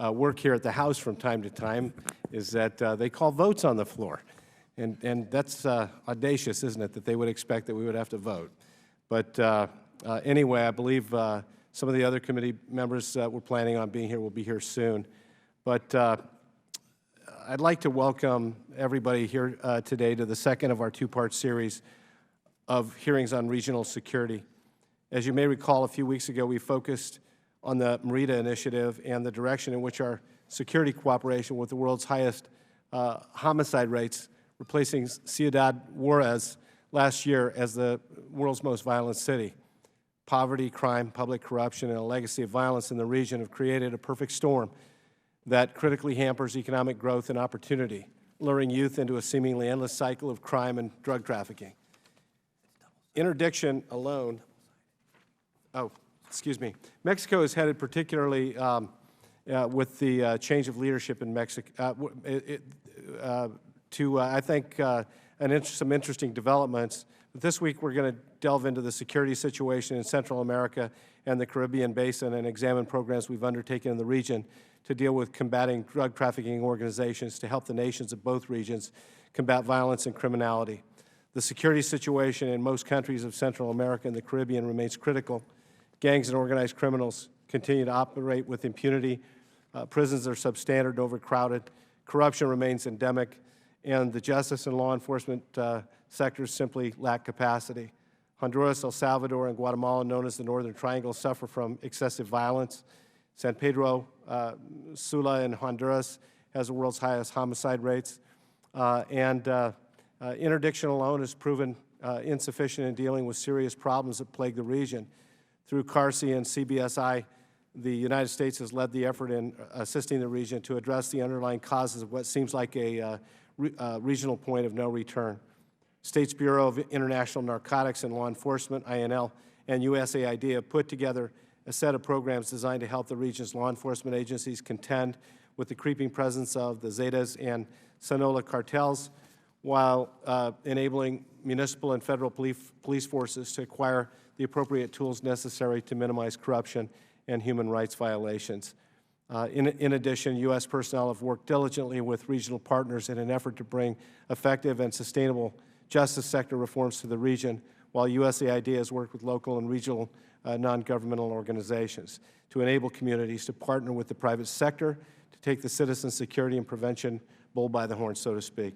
work here at the House from time to time is that they call votes on the floor. And that's audacious, isn't it, that they would expect that we would have to vote. But anyway, I believe some of the other committee members that were planning on being here will be here soon. But I'd like to welcome everybody here today to the second of our two-part series of hearings on regional security. As you may recall, a few weeks ago, we focused on the Merida Initiative and the direction in which our security cooperation with the world's highest homicide rates, replacing Ciudad Juarez last year as the world's most violent city. Poverty, crime, public corruption, and a legacy of violence in the region have created a perfect storm that critically hampers economic growth and opportunity, luring youth into a seemingly endless cycle of crime and drug trafficking. Interdiction alone, Mexico is headed particularly with the change of leadership in Mexico to, I think, some interesting developments. But this week we're going to delve into the security situation in Central America and the Caribbean Basin and examine programs we've undertaken in the region to deal with combating drug trafficking organizations to help the nations of both regions combat violence and criminality. The security situation in most countries of Central America and the Caribbean remains critical. Gangs and organized criminals continue to operate with impunity. Prisons are substandard, overcrowded. Corruption remains endemic, and the justice and law enforcement sectors simply lack capacity. Honduras, El Salvador, and Guatemala, known as the Northern Triangle, suffer from excessive violence. San Pedro Sula in Honduras has the world's highest homicide rates, interdiction alone has proven insufficient in dealing with serious problems that plague the region. Through CARSI and CBSI, the United States has led the effort in assisting the region to address the underlying causes of what seems like a regional point of no return. States Bureau of International Narcotics and Law Enforcement, INL, and USAID have put together a set of programs designed to help the region's law enforcement agencies contend with the creeping presence of the Zetas and Sinaloa cartels, while enabling municipal and federal police forces to acquire the appropriate tools necessary to minimize corruption and human rights violations. In addition, U.S. personnel have worked diligently with regional partners in an effort to bring effective and sustainable justice sector reforms to the region, while USAID has worked with local and regional non-governmental organizations to enable communities to partner with the private sector to take the citizen security and prevention bull by the horn, so to speak.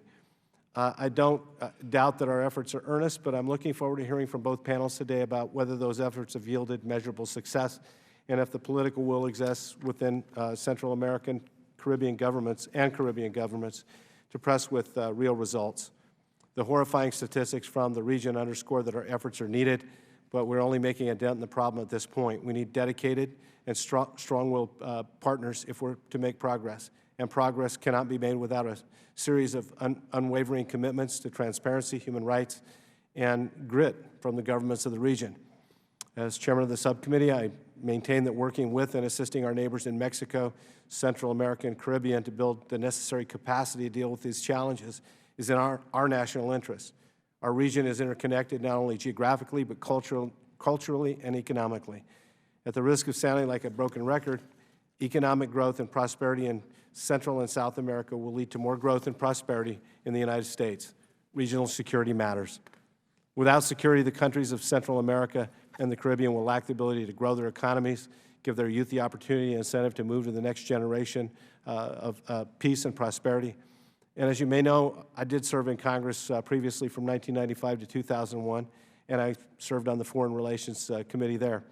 I don't doubt that our efforts are earnest, but I'm looking forward to hearing from both panels today about whether those efforts have yielded measurable success and if the political will exists within Central American, Caribbean governments to press with real results. The horrifying statistics from the region underscore that our efforts are needed, but we're only making a dent in the problem at this point. We need dedicated and strong-willed partners if we're to make progress. And progress cannot be made without a series of unwavering commitments to transparency, human rights, and grit from the governments of the region. As chairman of the subcommittee, I maintain that working with and assisting our neighbors in Mexico, Central America, and Caribbean to build the necessary capacity to deal with these challenges is in our national interest. Our region is interconnected not only geographically, but culturally and economically. At the risk of sounding like a broken record, economic growth and prosperity in Central and South America will lead to more growth and prosperity in the United States. Regional security matters. Without security, the countries of Central America and the Caribbean will lack the ability to grow their economies, give their youth the opportunity and incentive to move to the next generation of peace and prosperity. And as you may know, I did serve in Congress previously from 1995 to 2001, and I served on the Foreign Relations Committee there.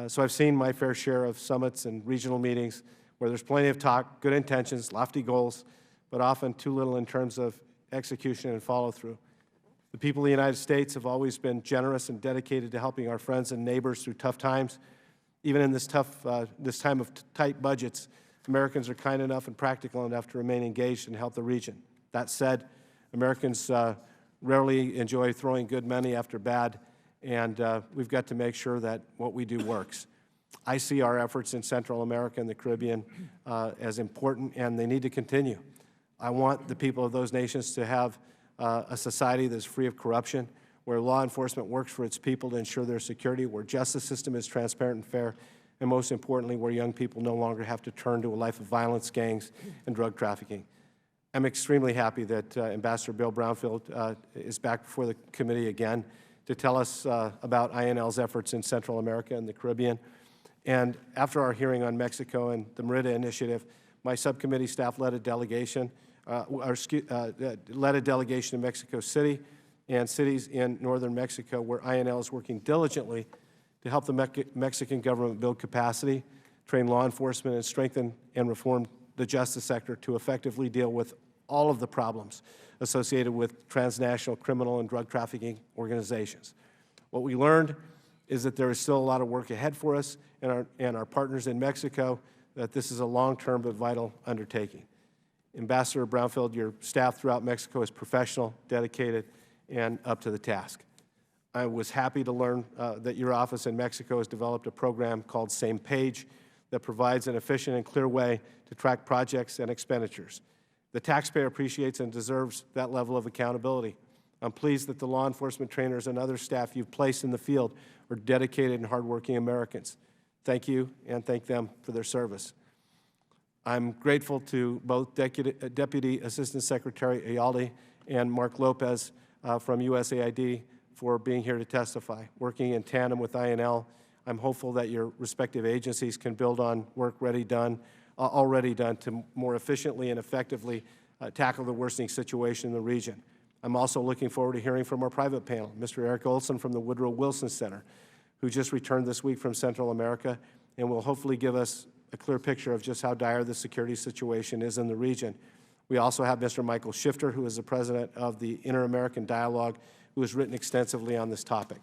So I've seen my fair share of summits and regional meetings where there's plenty of talk, good intentions, lofty goals, but often too little in terms of execution and follow-through. The people of the United States have always been generous and dedicated to helping our friends and neighbors through tough times. Even in this time of tight budgets, Americans are kind enough and practical enough to remain engaged and help the region. That said, Americans rarely enjoy throwing good money after bad, and we've got to make sure that what we do works. I see our efforts in Central America and the Caribbean as important, and they need to continue. I want the people of those nations to have a society that's free of corruption, where law enforcement works for its people to ensure their security, where justice system is transparent and fair, and most importantly, where young people no longer have to turn to a life of violence, gangs, and drug trafficking. I'm extremely happy that Ambassador Bill Brownfield is back before the committee again to tell us about INL's efforts in Central America and the Caribbean. And after our hearing on Mexico and the Merida Initiative, my subcommittee staff led a delegation to Mexico City and cities in northern Mexico, where INL is working diligently to help the Mexican government build capacity, train law enforcement, and strengthen and reform the justice sector to effectively deal with all of the problems associated with transnational criminal and drug trafficking organizations. What we learned is that there is still a lot of work ahead for us and our partners in Mexico, that this is a long-term but vital undertaking. Ambassador Brownfield, your staff throughout Mexico is professional, dedicated, and up to the task. I was happy to learn that your office in Mexico has developed a program called Same Page that provides an efficient and clear way to track projects and expenditures. The taxpayer appreciates and deserves that level of accountability. I'm pleased that the law enforcement trainers and other staff you've placed in the field are dedicated and hardworking Americans. Thank you, and thank them for their service. I'm grateful to both Deputy Assistant Secretary Ayalde and Mark Lopez from USAID for being here to testify. Working in tandem with INL, I'm hopeful that your respective agencies can build on work already done to more efficiently and effectively tackle the worsening situation in the region. I'm also looking forward to hearing from our private panel, Mr. Eric Olson from the Woodrow Wilson Center, who just returned this week from Central America and will hopefully give us a clear picture of just how dire the security situation is in the region. We also have Mr. Michael Shifter, who is the president of the Inter-American Dialogue, who has written extensively on this topic.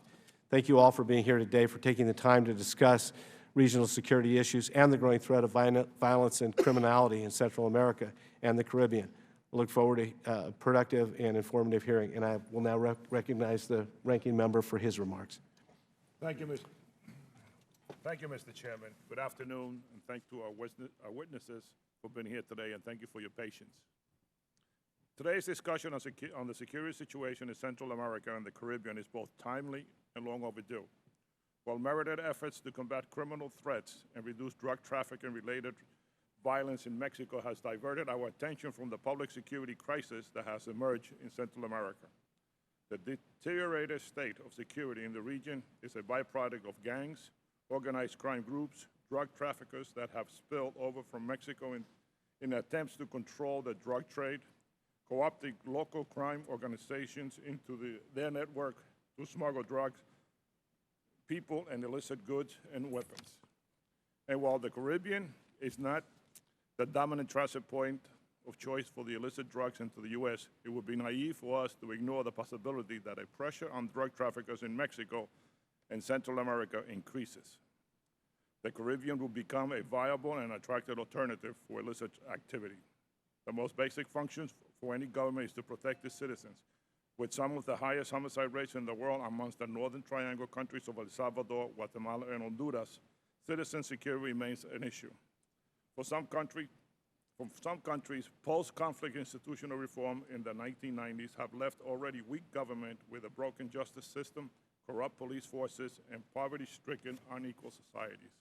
Thank you all for being here today, for taking the time to discuss regional security issues and the growing threat of violence and criminality in Central America and the Caribbean. I look forward to a productive and informative hearing, and I will now recognize the ranking member for his remarks. Thank you, Mr. Chairman. Good afternoon, and thank to our witnesses for being here today, and thank you for your patience. Today's discussion on the security situation in Central America and the Caribbean is both timely and long overdue. While merited efforts to combat criminal threats and reduce drug trafficking and related violence in Mexico has diverted our attention from the public security crisis that has emerged in Central America. The deteriorated state of security in the region is a byproduct of gangs, organized crime groups, drug traffickers that have spilled over from Mexico in attempts to control the drug trade, co-opting local crime organizations into their network to smuggle drugs, people, and illicit goods and weapons. And while the Caribbean is not the dominant transit point of choice for the illicit drugs into the U.S., it would be naive for us to ignore the possibility that a pressure on drug traffickers in Mexico and Central America increases. The Caribbean will become a viable and attractive alternative for illicit activity. The most basic functions for any government is to protect its citizens. With some of the highest homicide rates in the world amongst the Northern Triangle countries of El Salvador, Guatemala, and Honduras, citizen security remains an issue. For some countries, post-conflict institutional reform in the 1990s have left already weak government with a broken justice system, corrupt police forces, and poverty-stricken, unequal societies.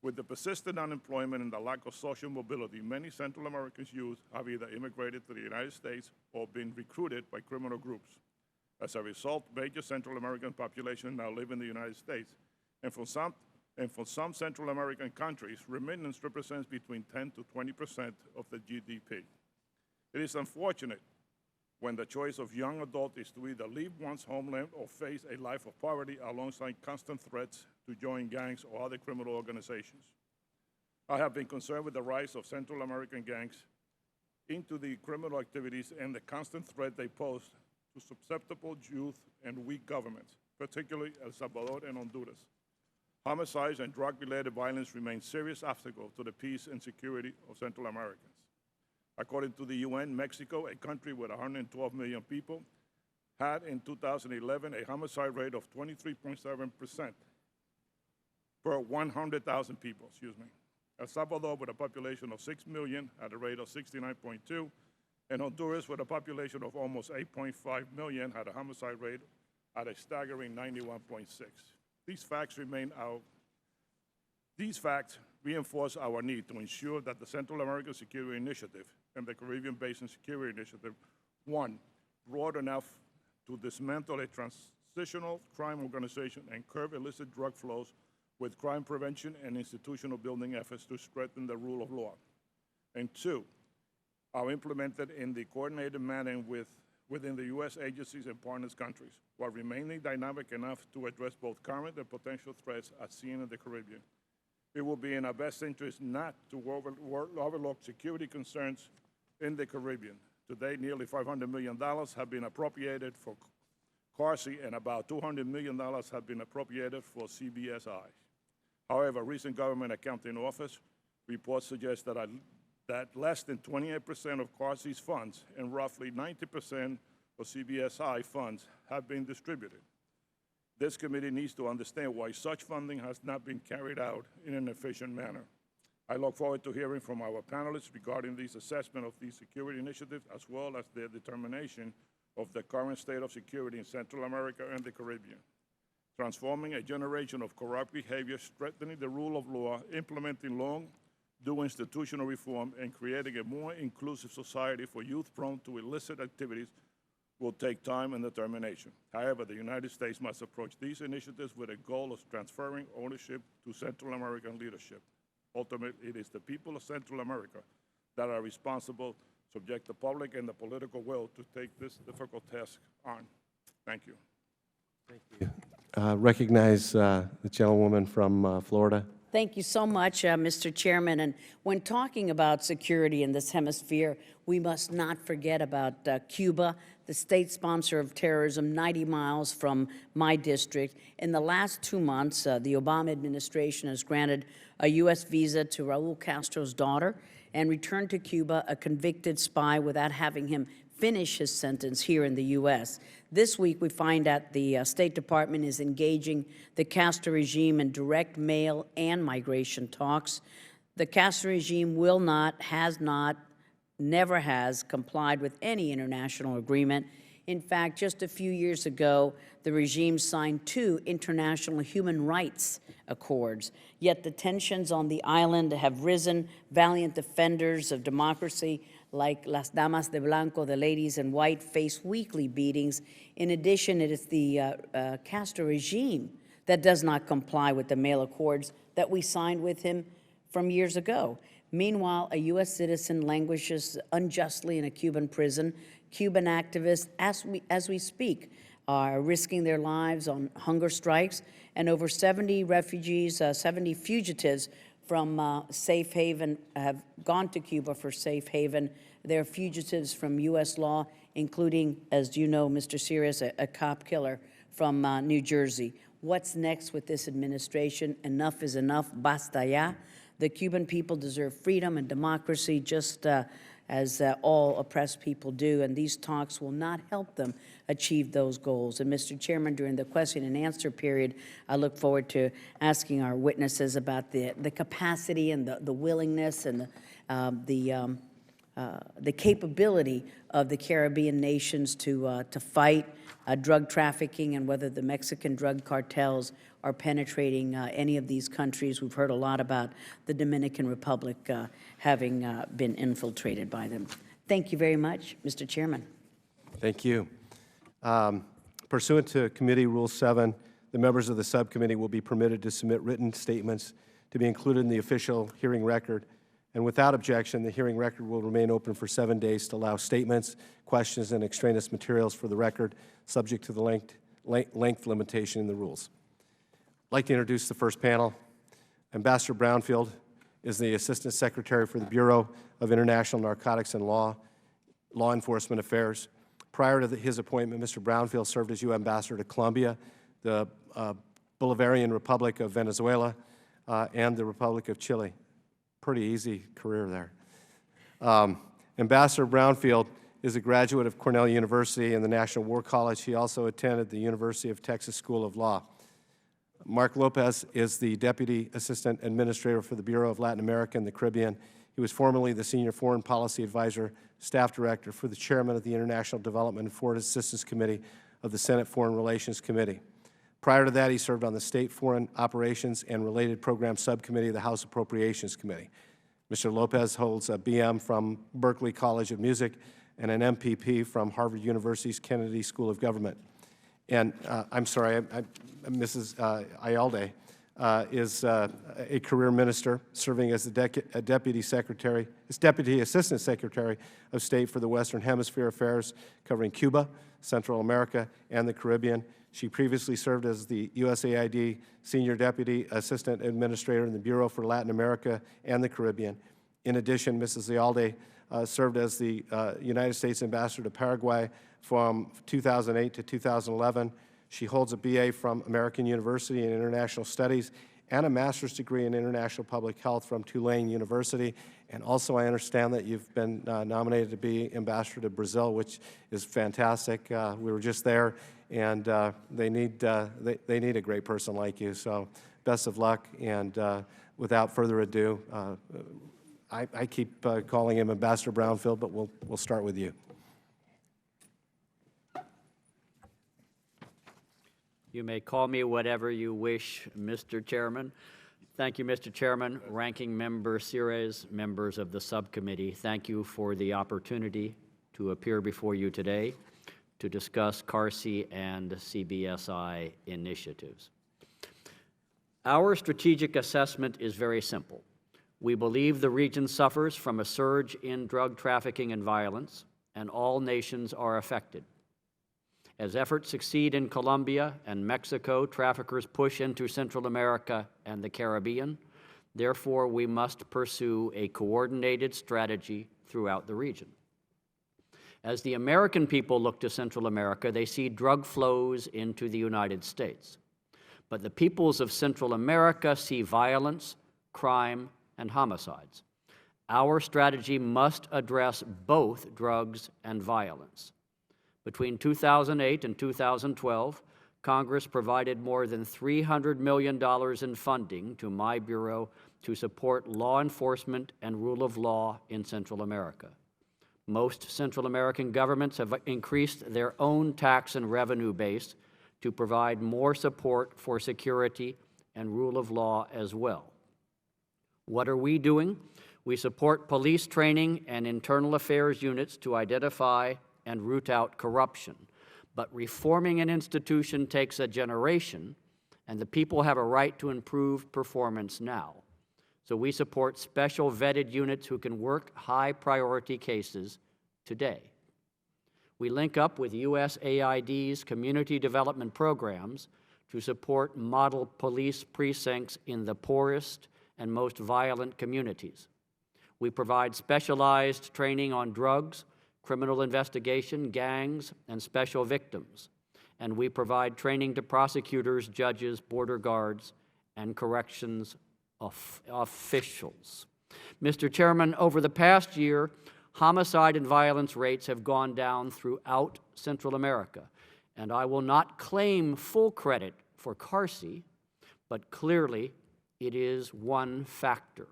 With the persistent unemployment and the lack of social mobility, many Central American youth have either immigrated to the United States or been recruited by criminal groups. As a result, major Central American populations now live in the United States. And for some Central American countries, remittance represents between 10 to 20% of the GDP. It is unfortunate when the choice of young adult is to either leave one's homeland or face a life of poverty alongside constant threats to join gangs or other criminal organizations. I have been concerned with the rise of Central American gangs into the criminal activities and the constant threat they pose to susceptible youth and weak governments, particularly El Salvador and Honduras. Homicides and drug-related violence remain serious obstacles to the peace and security of Central Americans. According to the UN, Mexico, a country with 112 million people, had in 2011 a homicide rate of 23.7% per 100,000 people, El Salvador, with a population of 6 million, had a rate of 69.2, and Honduras, with a population of almost 8.5 million, had a homicide rate at a staggering 91.6. These facts remain These facts reinforce our need to ensure that the Central American Security Initiative and the Caribbean Basin Security Initiative, one, broad enough to dismantle a transitional crime organization and curb illicit drug flows with crime prevention and institutional building efforts to strengthen the rule of law. And two, are implemented in the coordinated manner within the U.S. agencies and partners countries, while remaining dynamic enough to address both current and potential threats as seen in the Caribbean. It will be in our best interest not to overlook security concerns in the Caribbean. Today, nearly $500 million have been appropriated for CARSI, and about $200 million have been appropriated for CBSI. However, recent government accounting office reports suggest that less than 28% of CARSI's funds and roughly 90% of CBSI funds have been distributed. This committee needs to understand why such funding has not been carried out in an efficient manner. I look forward to hearing from our panelists regarding these assessment of these security initiatives, as well as their determination of the current state of security in Central America and the Caribbean. Transforming a generation of corrupt behavior, strengthening the rule of law, implementing long-due institutional reform, and creating a more inclusive society for youth prone to illicit activities will take time and determination. However, the United States must approach these initiatives with a goal of transferring ownership to Central American leadership. Ultimately, it is the people of Central America that are responsible, subject the public and the political will to take this difficult task on. Thank you. Thank you. Recognize the gentlewoman from Florida. Thank you so much, Mr. Chairman. And when talking about security in this hemisphere, we must not forget about Cuba, the state sponsor of terrorism 90 miles from my district. In the last 2 months, the Obama administration has granted a U.S. visa to Raul Castro's daughter and returned to Cuba a convicted spy without having him finish his sentence here in the U.S. This week, we find that the State Department is engaging the Castro regime in direct mail and migration talks. The Castro regime will not, has not, never has complied with any international agreement. In fact, just a few years ago, the regime signed 2 international human rights accords. Yet the tensions on the island have risen. Valiant defenders of democracy like Las Damas de Blanco, the ladies in white, face weekly beatings. In addition, it is the Castro regime that does not comply with the mail accords that we signed with him from years ago. Meanwhile, a U.S. citizen languishes unjustly in a Cuban prison. Cuban activists, as we speak, are risking their lives on hunger strikes, and over 70 refugees, 70 fugitives from safe haven have gone to Cuba for safe haven. They're fugitives from U.S. law, including, as you know, Mr. Sirius, a cop killer from New Jersey. What's next with this administration? Enough is enough. Basta ya. The Cuban people deserve freedom and democracy, just as all oppressed people do, and these talks will not help them achieve those goals. And Mr. Chairman, during the question and answer period, I look forward to asking our witnesses about the capacity and the willingness and the capability of the Caribbean nations to fight drug trafficking, and whether the Mexican drug cartels are penetrating any of these countries. We've heard a lot about the Dominican Republic having been infiltrated by them. Thank you very much, Mr. Chairman. Thank you. Pursuant to Committee Rule 7, the members of the subcommittee will be permitted to submit written statements to be included in the official hearing record. And without objection, the hearing record will remain open for 7 days to allow statements, questions, and extraneous materials for the record, subject to the length limitation in the rules. I'd like to introduce the first panel. Ambassador Brownfield is the Assistant Secretary for the Bureau of International Narcotics and Law Enforcement Affairs. Prior to his appointment, Mr. Brownfield served as U.S. Ambassador to Colombia, the Bolivarian Republic of Venezuela, and the Republic of Chile. Pretty easy career there. Ambassador Brownfield is a graduate of Cornell University and the National War College. He also attended the University of Texas School of Law. Mark Lopez is the Deputy Assistant Administrator for the Bureau of Latin America and the Caribbean. He was formerly the Senior Foreign Policy Advisor, Staff Director for the Chairman of the International Development and Foreign Assistance Committee of the Senate Foreign Relations Committee. Prior to that, he served on the State Foreign Operations and Related Programs Subcommittee of the House Appropriations Committee. Mr. Lopez holds a BM from Berklee College of Music and an MPP from Harvard University's Kennedy School of Government. And I'm sorry, Mrs. Ayalde is a career minister serving as a Deputy Assistant Secretary of State for the Western Hemisphere Affairs, covering Cuba, Central America, and the Caribbean. She previously served as the USAID Senior Deputy Assistant Administrator in the Bureau for Latin America and the Caribbean. In addition, Mrs. Ayalde served as the United States Ambassador to Paraguay from 2008 to 2011. She holds a BA from American University in International Studies and a master's degree in International Public Health from Tulane University. And also, I understand that you've been nominated to be ambassador to Brazil, which is fantastic. We were just there, and they need a great person like you. So, best of luck. And without further ado, I keep calling him Ambassador Brownfield, but we'll start with you. You may call me whatever you wish, Mr. Chairman. Thank you, Mr. Chairman, Ranking Member Sires, members of the subcommittee. Thank you for the opportunity to appear before you today to discuss CARSI and CBSI initiatives. Our strategic assessment is very simple. We believe the region suffers from a surge in drug trafficking and violence, and all nations are affected. As efforts succeed in Colombia and Mexico, traffickers push into Central America and the Caribbean. Therefore, we must pursue a coordinated strategy throughout the region. As the American people look to Central America, they see drug flows into the United States. But the peoples of Central America see violence, crime, and homicides. Our strategy must address both drugs and violence. Between 2008 and 2012, Congress provided more than $300 million in funding to my Bureau to support law enforcement and rule of law in Central America. Most Central American governments have increased their own tax and revenue base to provide more support for security and rule of law as well. What are we doing? We support police training and internal affairs units to identify and root out corruption. But reforming an institution takes a generation, and the people have a right to improved performance now. So we support special vetted units who can work high-priority cases today. We link up with USAID's community development programs to support model police precincts in the poorest and most violent communities. We provide specialized training on drugs, criminal investigation, gangs, and special victims. And we provide training to prosecutors, judges, border guards, and corrections officials. Mr. Chairman, over the past year, homicide and violence rates have gone down throughout Central America. And I will not claim full credit for CARSI, but clearly it is one factor.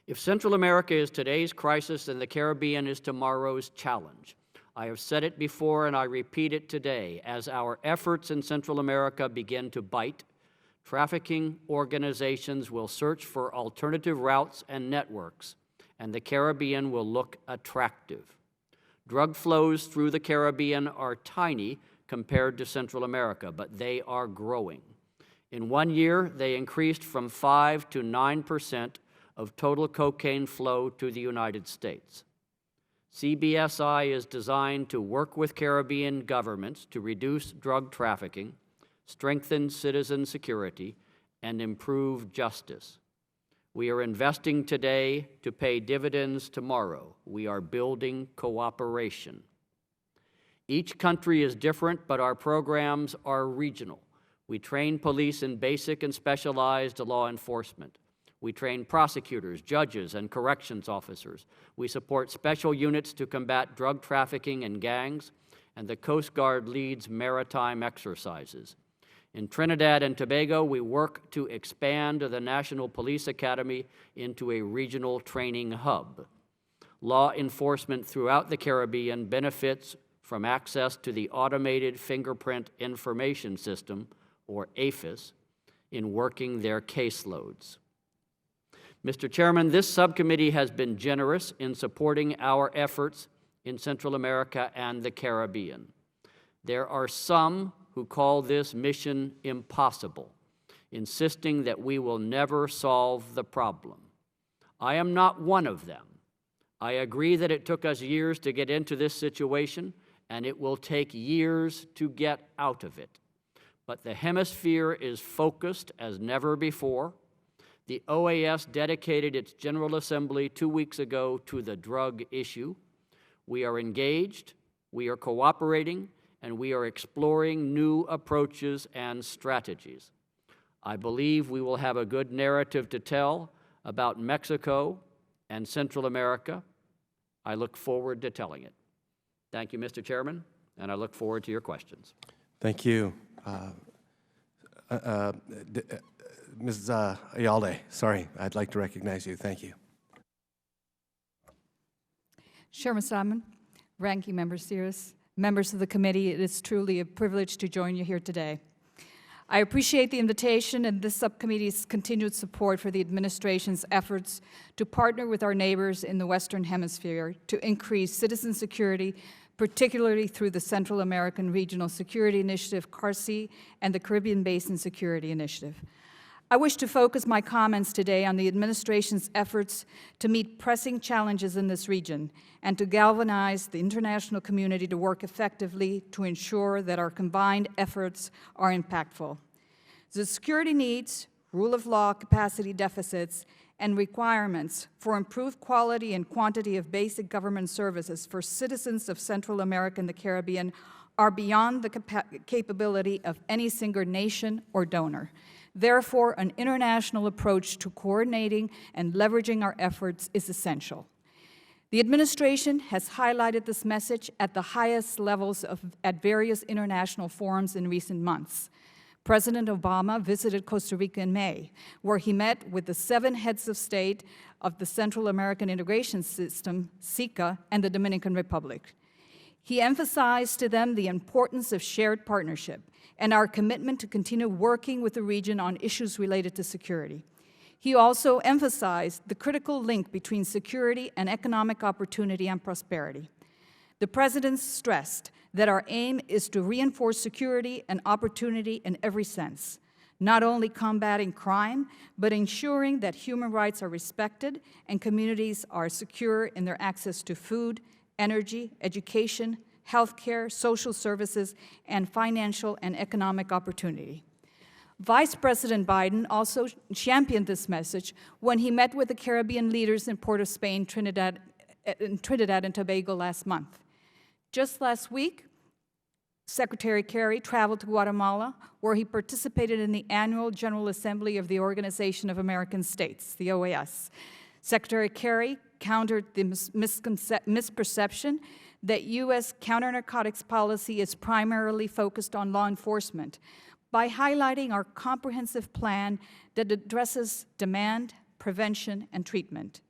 If Central America is today's crisis, then the Caribbean is tomorrow's challenge. I have said it before and I repeat it today. As our efforts in Central America begin to bite, trafficking organizations will search for alternative routes and networks, and the Caribbean will look attractive. Drug flows through the Caribbean are tiny compared to Central America, but they are growing. In 1 year, they increased from 5 to 9% of total cocaine flow to the United States. CBSI is designed to work with Caribbean governments to reduce drug trafficking, strengthen citizen security, and improve justice. We are investing today to pay dividends tomorrow. We are building cooperation. Each country is different, but our programs are regional. We train police in basic and specialized law enforcement. We train prosecutors, judges, and corrections officers. We support special units to combat drug trafficking and gangs, and the Coast Guard leads maritime exercises. In Trinidad and Tobago, we work to expand the National Police Academy into a regional training hub. Law enforcement throughout the Caribbean benefits from access to the Automated Fingerprint Information System, or AFIS, in working their caseloads. Mr. Chairman, this subcommittee has been generous in supporting our efforts in Central America and the Caribbean. There are some who call this mission impossible, insisting that we will never solve the problem. I am not one of them. I agree that it took us years to get into this situation, and it will take years to get out of it. But the Hemisphere is focused as never before. The OAS dedicated its General Assembly 2 weeks ago to the drug issue. We are engaged, we are cooperating, and we are exploring new approaches and strategies. I believe we will have a good narrative to tell about Mexico and Central America. I look forward to telling it. Thank you, Mr. Chairman, and I look forward to your questions. Thank you. Ms. Ayalde, sorry, I'd like to recognize you. Thank you. Chairman Salmon, Ranking Member Sears, members of the committee, it is truly a privilege to join you here today. I appreciate the invitation and this subcommittee's continued support for the administration's efforts to partner with our neighbors in the Western Hemisphere to increase citizen security, particularly through the Central American Regional Security Initiative, CARSI, and the Caribbean Basin Security Initiative. I wish to focus my comments today on the administration's efforts to meet pressing challenges in this region and to galvanize the international community to work effectively to ensure that our combined efforts are impactful. The security needs, rule of law capacity deficits, and requirements for improved quality and quantity of basic government services for citizens of Central America and the Caribbean are beyond the capability of any single nation or donor. Therefore, an international approach to coordinating and leveraging our efforts is essential. The administration has highlighted this message at the highest levels at various international forums in recent months. President Obama visited Costa Rica in May, where he met with the 7 heads of state of the Central American Integration System, CICA, and the Dominican Republic. He emphasized to them the importance of shared partnership and our commitment to continue working with the region on issues related to security. He also emphasized the critical link between security and economic opportunity and prosperity. The President stressed that our aim is to reinforce security and opportunity in every sense, not only combating crime, but ensuring that human rights are respected and communities are secure in their access to food, energy, education, healthcare, social services, and financial and economic opportunity. Vice President Biden also championed this message when he met with the Caribbean leaders in Port of Spain, Trinidad and Tobago last month. Just last week, Secretary Kerry traveled to Guatemala, where he participated in the annual General Assembly of the Organization of American States, the OAS. Secretary Kerry countered the misperception that U.S. counter-narcotics policy is primarily focused on law enforcement by highlighting our comprehensive plan that addresses demand, prevention, and treatment.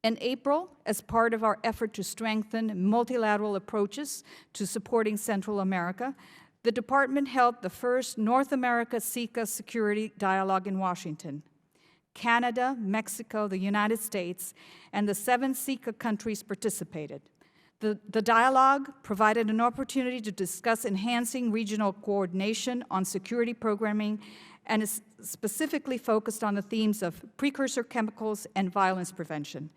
In April, as part of our effort to strengthen multilateral approaches to supporting Central America, the Department held the first North America-CICA security dialogue in Washington. Canada, Mexico, the United States, and the 7 CICA countries participated. The dialogue provided an opportunity to discuss enhancing regional coordination on security programming and is specifically focused on the themes of precursor chemicals and violence prevention.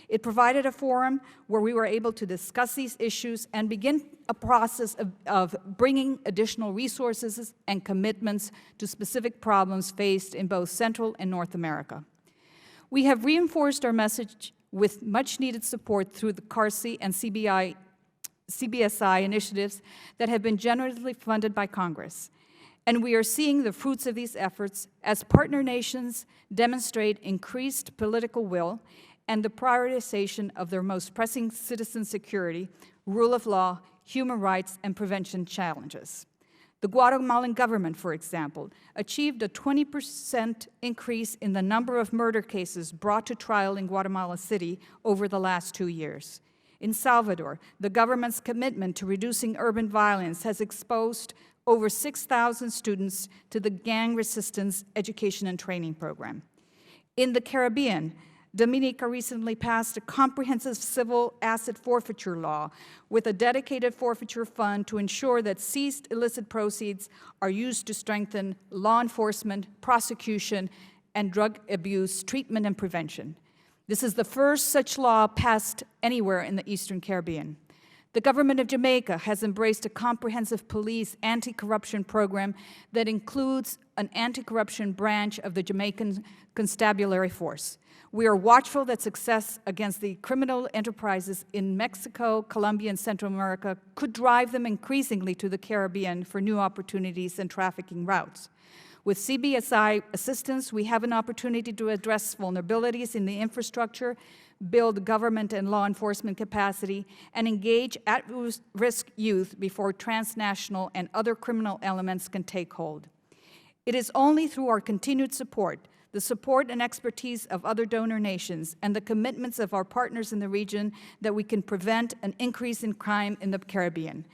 It provided a forum where we were able to discuss these issues and begin a process of bringing additional resources and commitments to specific problems faced in both Central and North America. We have reinforced our message with much-needed support through the CARSI and CBSI initiatives that have been generously funded by Congress. And we are seeing the fruits of these efforts as partner nations demonstrate increased political will and the prioritization of their most pressing citizen security, rule of law, human rights, and prevention challenges. The Guatemalan government, for example, achieved a 20% increase in the number of murder cases brought to trial in Guatemala City over the last 2 years. In Salvador, the government's commitment to reducing urban violence has exposed over 6,000 students to the Gang Resistance Education and Training Program. In the Caribbean, Dominica recently passed a comprehensive civil asset forfeiture law with a dedicated forfeiture fund to ensure that seized illicit proceeds are used to strengthen law enforcement, prosecution, and drug abuse treatment and prevention. This is the first such law passed anywhere in the Eastern Caribbean. The government of Jamaica has embraced a comprehensive police anti-corruption program that includes an anti-corruption branch of the Jamaican Constabulary Force. We are watchful that success against the criminal enterprises in Mexico, Colombia, and Central America could drive them increasingly to the Caribbean for new opportunities and trafficking routes. With CBSI assistance, we have an opportunity to address vulnerabilities in the infrastructure, build government and law enforcement capacity, and engage at-risk youth before transnational and other criminal elements can take hold. It is only through our continued support, the support and expertise of other donor nations, and the commitments of our partners in the region that we can prevent an increase in crime in the Caribbean.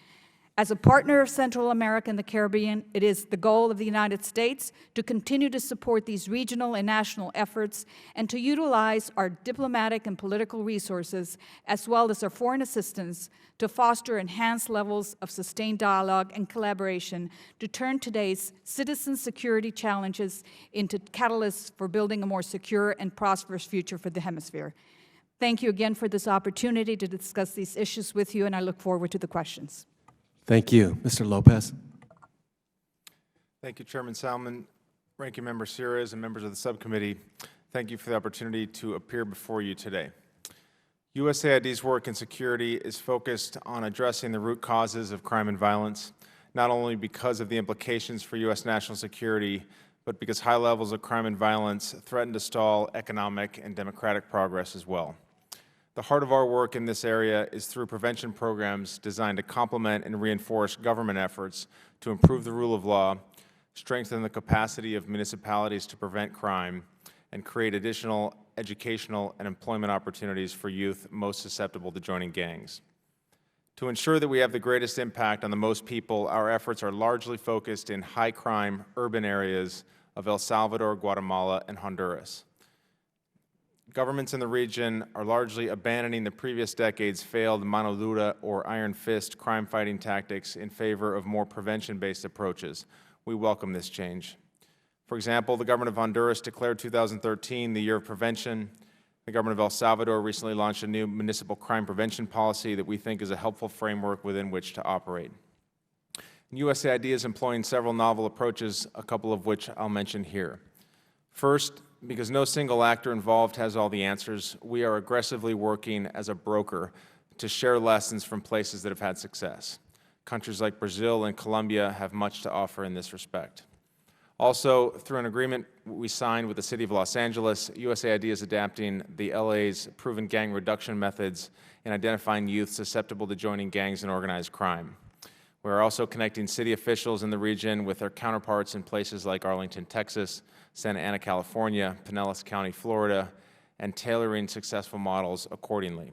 As a partner of Central America and the Caribbean, it is the goal of the United States to continue to support these regional and national efforts and to utilize our diplomatic and political resources, as well as our foreign assistance, to foster enhanced levels of sustained dialogue and collaboration to turn today's citizen security challenges into catalysts for building a more secure and prosperous future for the Hemisphere. Thank you again for this opportunity to discuss these issues with you, and I look forward to the questions. Thank you. Mr. Lopez. Thank you, Chairman Salmon, Ranking Member Sires, and members of the subcommittee. Thank you for the opportunity to appear before you today. USAID's work in security is focused on addressing the root causes of crime and violence, not only because of the implications for U.S. national security, but because high levels of crime and violence threaten to stall economic and democratic progress as well. The heart of our work in this area is through prevention programs designed to complement and reinforce government efforts to improve the rule of law, strengthen the capacity of municipalities to prevent crime, and create additional educational and employment opportunities for youth most susceptible to joining gangs. To ensure that we have the greatest impact on the most people, our efforts are largely focused in high-crime urban areas of El Salvador, Guatemala, and Honduras. Governments in the region are largely abandoning the previous decade's failed mano dura or iron fist crime-fighting tactics in favor of more prevention-based approaches. We welcome this change. For example, the government of Honduras declared 2013 the year of prevention. The government of El Salvador recently launched a new municipal crime prevention policy that we think is a helpful framework within which to operate. And USAID is employing several novel approaches, a couple of which I'll mention here. First, because no single actor involved has all the answers, we are aggressively working as a broker to share lessons from places that have had success. Countries like Brazil and Colombia have much to offer in this respect. Also, through an agreement we signed with the City of Los Angeles, USAID is adapting the LA's proven gang reduction methods in identifying youth susceptible to joining gangs and organized crime. We are also connecting city officials in the region with their counterparts in places like Arlington, Texas, Santa Ana, California, Pinellas County, Florida, and tailoring successful models accordingly.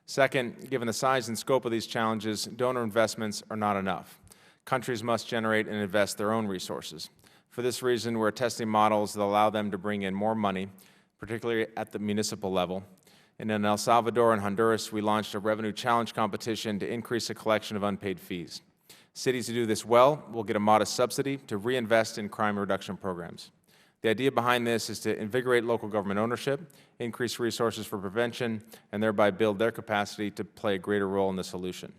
Second, given the size and scope of these challenges, donor investments are not enough. Countries must generate and invest their own resources. For this reason, we're testing models that allow them to bring in more money, particularly at the municipal level. And in El Salvador and Honduras, we launched a revenue challenge competition to increase the collection of unpaid fees. Cities who do this well will get a modest subsidy to reinvest in crime reduction programs. The idea behind this is to invigorate local government ownership, increase resources for prevention, and thereby build their capacity to play a greater role in the solution.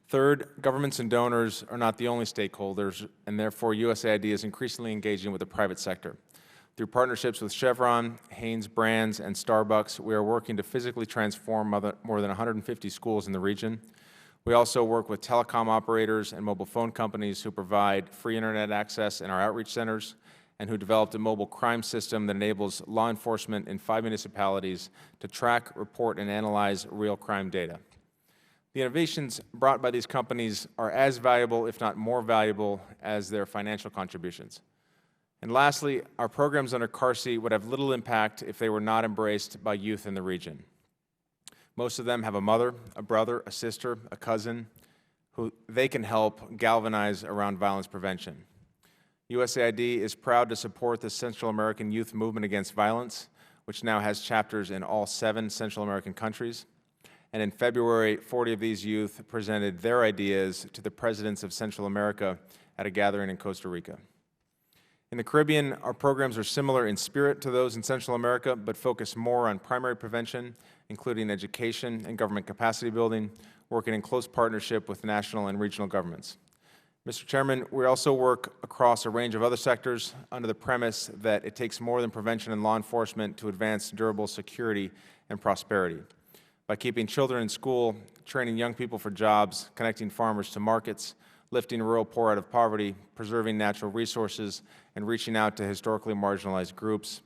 Third, governments and donors are not the only stakeholders, and therefore USAID is increasingly engaging with the private sector. Through partnerships with Chevron, Hanes Brands, and Starbucks, we are working to physically transform more than 150 schools in the region. We also work with telecom operators and mobile phone companies who provide free internet access in our outreach centers, and who developed a mobile crime system that enables law enforcement in 5 municipalities to track, report, and analyze real crime data. The innovations brought by these companies are as valuable, if not more valuable, as their financial contributions. And lastly, our programs under CARSI would have little impact if they were not embraced by youth in the region. Most of them have a mother, a brother, a sister, a cousin, who they can help galvanize around violence prevention. USAID is proud to support the Central American Youth Movement Against Violence, which now has chapters in all 7 Central American countries. And in February, 40 of these youth presented their ideas to the presidents of Central America at a gathering in Costa Rica. In the Caribbean, our programs are similar in spirit to those in Central America, but focus more on primary prevention, including education and government capacity building, working in close partnership with national and regional governments. Mr. Chairman, we also work across a range of other sectors under the premise that it takes more than prevention and law enforcement to advance durable security and prosperity. By keeping children in school, training young people for jobs, connecting farmers to markets, lifting rural poor out of poverty, preserving natural resources, and reaching out to historically marginalized groups,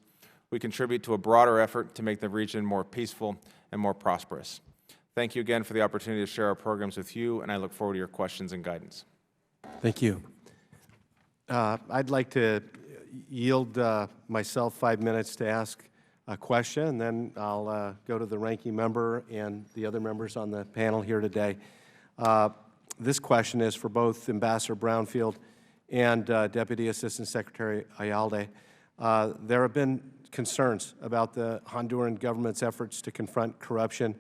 we contribute to a broader effort to make the region more peaceful and more prosperous. Thank you again for the opportunity to share our programs with you, and I look forward to your questions and guidance. Thank you. I'd like to yield myself 5 minutes to ask a question, and then I'll go to the ranking member and the other members on the panel here today. This question is for both Ambassador Brownfield and Deputy Assistant Secretary Ayalde. There have been concerns about the Honduran government's efforts to confront corruption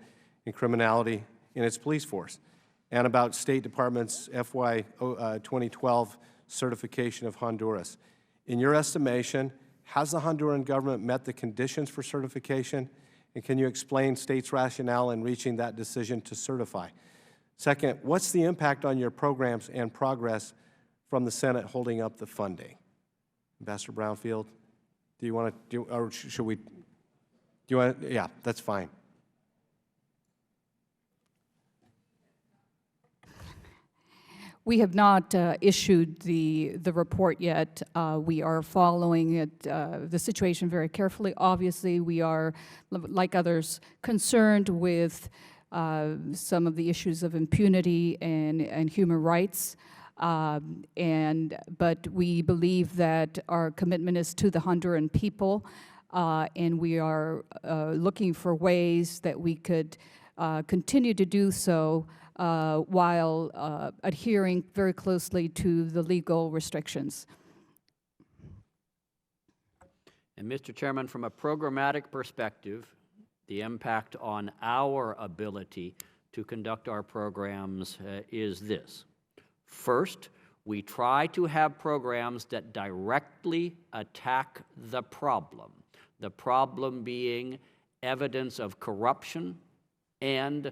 and criminality in its police force, and about State Department's FY 2012 certification of Honduras. In your estimation, has the Honduran government met the conditions for certification, and can you explain State's rationale in reaching that decision to certify? Second, what's the impact on your programs and progress from the Senate holding up the funding? Ambassador Brownfield, do you want to do, or should we, do you want to, yeah, that's fine. We have not issued the report yet. We are following it, the situation very carefully. Obviously, we are, like others, concerned with some of the issues of impunity and human rights. But we believe that our commitment is to the Honduran people, and we are looking for ways that we could continue to do so while adhering very closely to the legal restrictions. And Mr. Chairman, from a programmatic perspective, the impact on our ability to conduct our programs is this. First, we try to have programs that directly attack the problem being evidence of corruption and,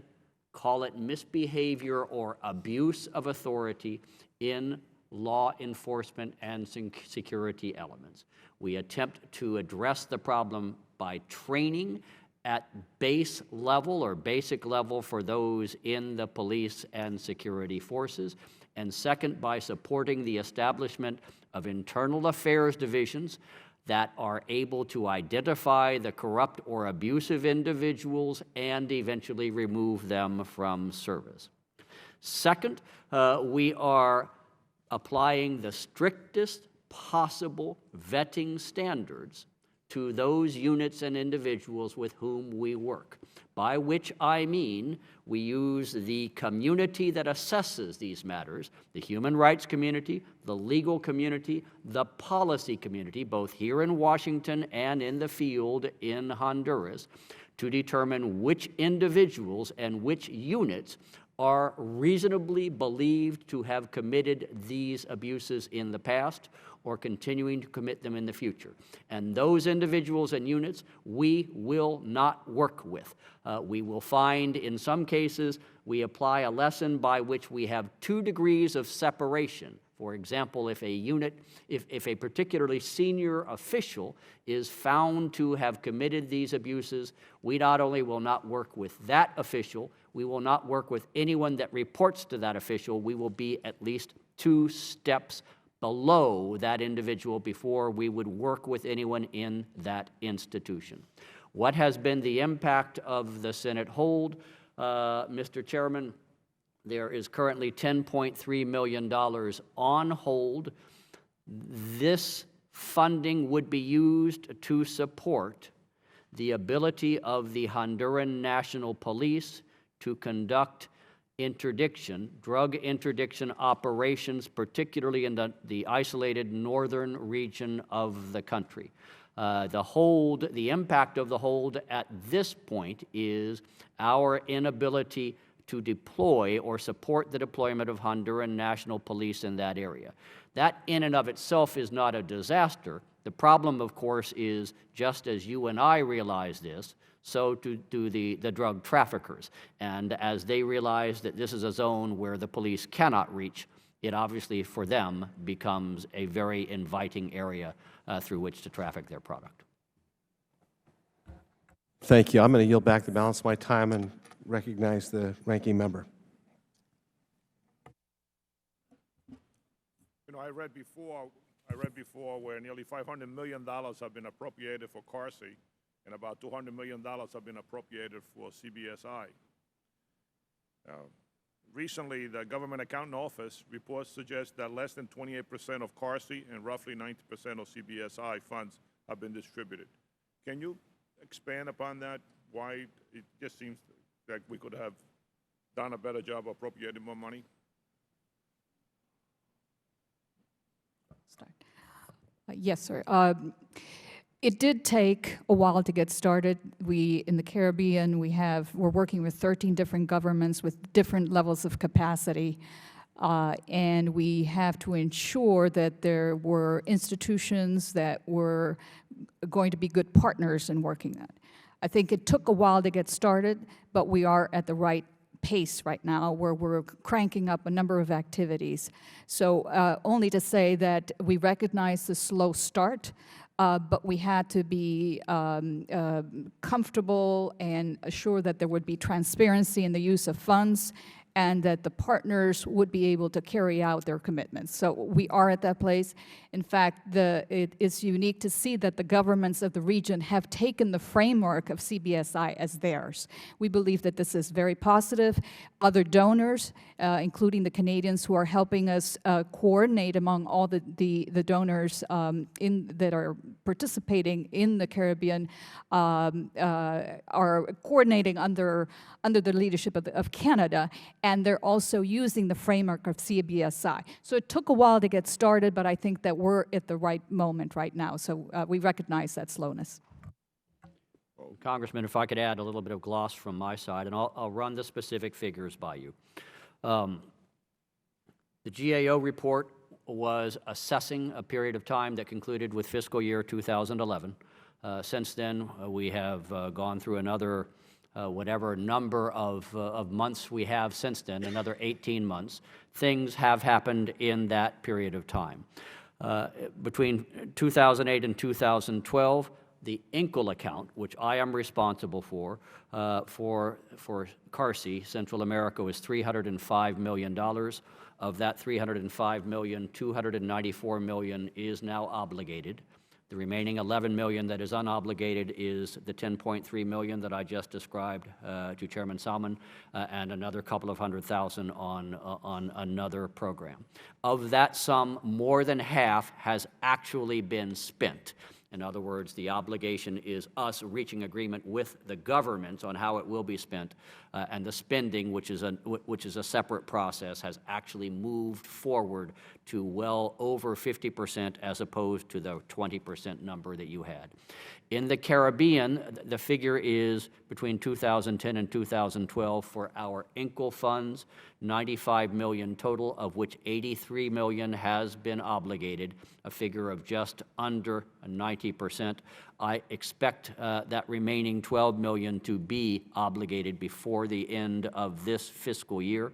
call it, misbehavior or abuse of authority in law enforcement and security elements. We attempt to address the problem by training at base level or basic level for those in the police and security forces, and second, by supporting the establishment of internal affairs divisions that are able to identify the corrupt or abusive individuals and eventually remove them from service. Second, we are applying the strictest possible vetting standards to those units and individuals with whom we work, by which I mean we use the community that assesses these matters, the human rights community, the legal community, the policy community, both here in Washington and in the field in Honduras, to determine which individuals and which units are reasonably believed to have committed these abuses in the past or continuing to commit them in the future. And those individuals and units we will not work with. We will find in some cases we apply a lesson by which we have 2 degrees of separation. For example, if a particularly senior official is found to have committed these abuses, we not only will not work with that official, we will not work with anyone that reports to that official. We will be at least 2 steps below that individual before we would work with anyone in that institution. What has been the impact of the Senate hold, Mr. Chairman? There is currently $10.3 million on hold. This funding would be used to support the ability of the Honduran National Police to conduct drug interdiction operations, particularly in the isolated northern region of the country. The impact of the hold at this point is our inability to deploy or support the deployment of Honduran National Police in that area. That in and of itself is not a disaster. The problem, of course, is just as you and I realize this, so do the drug traffickers. And as they realize that this is a zone where the police cannot reach, it obviously for them becomes a very inviting area through which to traffic their product. Thank you. I'm going to yield back the balance of my time and recognize the ranking member. You know, I read before where nearly $500 million have been appropriated for CARSI, and about $200 million have been appropriated for CBSI. Recently, the Government Accounting Office reports suggest that less than 28% of CARSI and roughly 90% of CBSI funds have been distributed. Can you expand upon that? Why it just seems that we could have done a better job appropriating more money? Yes, sir. It did take a while to get started. In the Caribbean, we're working with 13 different governments with different levels of capacity, and we have to ensure that there were institutions that were going to be good partners in working that. I think it took a while to get started, but we are at the right pace right now where we're cranking up a number of activities. So only to say that we recognize the slow start, but we had to be comfortable and assure that there would be transparency in the use of funds and that the partners would be able to carry out their commitments. So we are at that place. In fact, it is unique to see that the governments of the region have taken the framework of CBSI as theirs. We believe that this is very positive. Other donors, including the Canadians who are helping us coordinate among all the donors that are participating in the Caribbean, are coordinating under the leadership of Canada, and they're also using the framework of CBSI. So it took a while to get started, but I think that we're at the right moment right now. So we recognize that slowness. Congressman, if I could add a little bit of gloss from my side, and I'll run the specific figures by you. The GAO report was assessing a period of time that concluded with fiscal year 2011. Since then, we have gone through another whatever number of months we have since then, another 18 months. Things have happened in that period of time. Between 2008 and 2012, the INCL account, which I am responsible for CARSI, Central America, was $305 million. Of that $305 million, $294 million is now obligated. The remaining $11 million that is unobligated is the $10.3 million that I just described to Chairman Salmon, and another couple of $100,000 on another program. Of that sum, more than half has actually been spent. In other words, the obligation is us reaching agreement with the government on how it will be spent, and the spending, which is a separate process, has actually moved forward to well over 50% as opposed to the 20% number that you had. In the Caribbean, the figure is between 2010 and 2012 for our INCL funds, $95 million total, of which $83 million has been obligated, a figure of just under 90%. I expect that remaining $12 million to be obligated before the end of this fiscal year.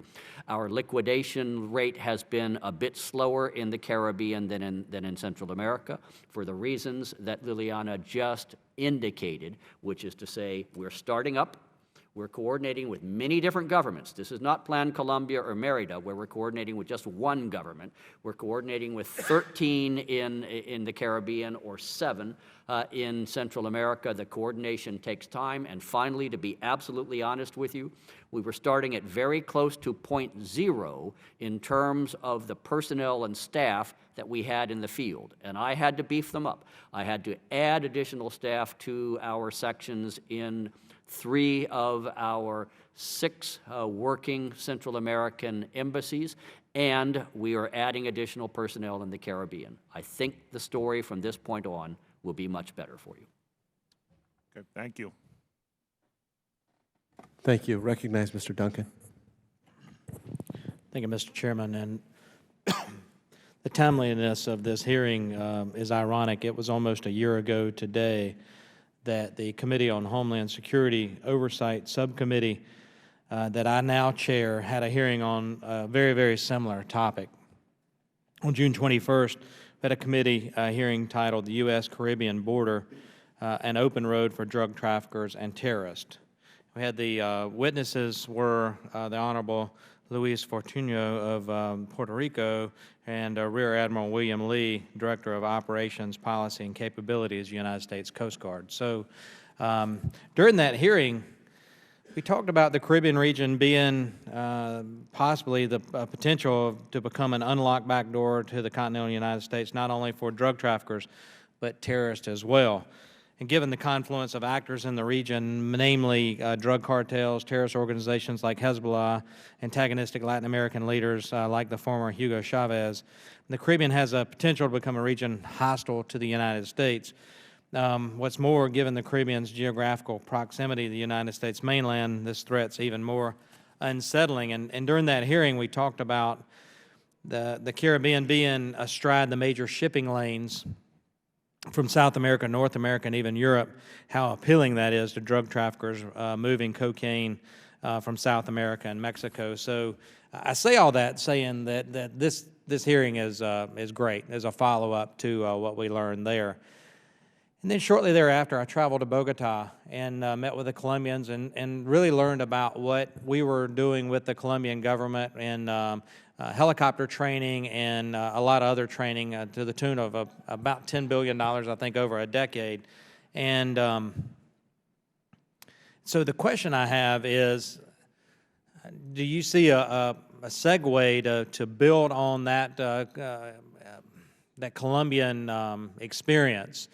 Our liquidation rate has been a bit slower in the Caribbean than in Central America for the reasons that Liliana just indicated, which is to say we're starting up. We're coordinating with many different governments. This is not Plan Colombia or Merida, where we're coordinating with just one government. We're coordinating with 13 in the Caribbean or 7 in Central America. The coordination takes time. And finally, to be absolutely honest with you, we were starting at very close to point zero in terms of the personnel and staff that we had in the field. And I had to beef them up. I had to add additional staff to our sections in 3 of our 6 working Central American embassies, and we are adding additional personnel in the Caribbean. I think the story from this point on will be much better for you. Okay, thank you. Thank you. Recognize Mr. Duncan. Thank you, Mr. Chairman. And the timeliness of this hearing is ironic. It was almost a year ago today that the Committee on Homeland Security Oversight Subcommittee that I now chair had a hearing on a very, very similar topic. On June 21st, we had a committee hearing titled The U.S. Caribbean Border, an Open Road for Drug Traffickers and Terrorists. We had the witnesses were the Honorable Luis Fortunio of Puerto Rico and Rear Admiral William Lee, Director of Operations, Policy, and Capabilities, United States Coast Guard. So during that hearing, we talked about the Caribbean region being possibly the potential to become an unlocked backdoor to the continental United States, not only for drug traffickers, but terrorists as well. And given the confluence of actors in the region, namely drug cartels, terrorist organizations like Hezbollah, antagonistic Latin American leaders like the former Hugo Chavez, the Caribbean has a potential to become a region hostile to the United States. What's more, given the Caribbean's geographical proximity to the United States mainland, this threat's even more unsettling. And during that hearing, we talked about the Caribbean being astride the major shipping lanes from South America, North America, and even Europe, how appealing that is to drug traffickers moving cocaine from South America and Mexico. So I say all that saying that this hearing is great as a follow-up to what we learned there. And then shortly thereafter, I traveled to Bogota and met with the Colombians and really learned about what we were doing with the Colombian government and helicopter training and a lot of other training to the tune of about $10 billion, I think, over a decade. And so the question I have is, do you see a segue to build on that Colombian experience?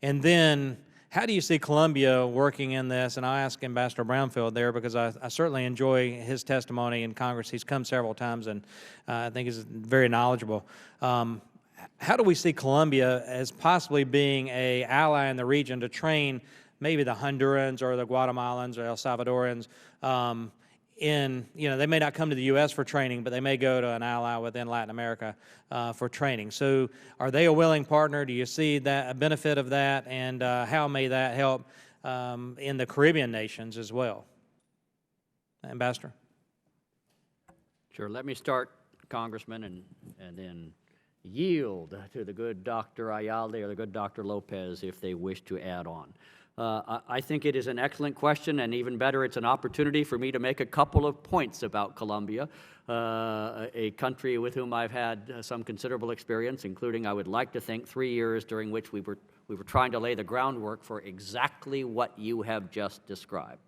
And then, how do you see Colombia working in this? And I asked Ambassador Brownfield there because I certainly enjoy his testimony in Congress. He's come several times, and I think he's very knowledgeable. How do we see Colombia as possibly being an ally in the region to train maybe the Hondurans or the Guatemalans or El Salvadorans they may not come to the U.S. for training, but they may go to an ally within Latin America for training. So are they a willing partner? Do you see a benefit of that? And how may that help in the Caribbean nations as well? Ambassador? Sure. Let me start, Congressman, and then yield to the good Dr. Ayalde or the good Dr. Lopez if they wish to add on. I think it is an excellent question, and even better, it's an opportunity for me to make a couple of points about Colombia, a country with whom I've had some considerable experience, including, I would like to think, 3 years during which we were trying to lay the groundwork for exactly what you have just described.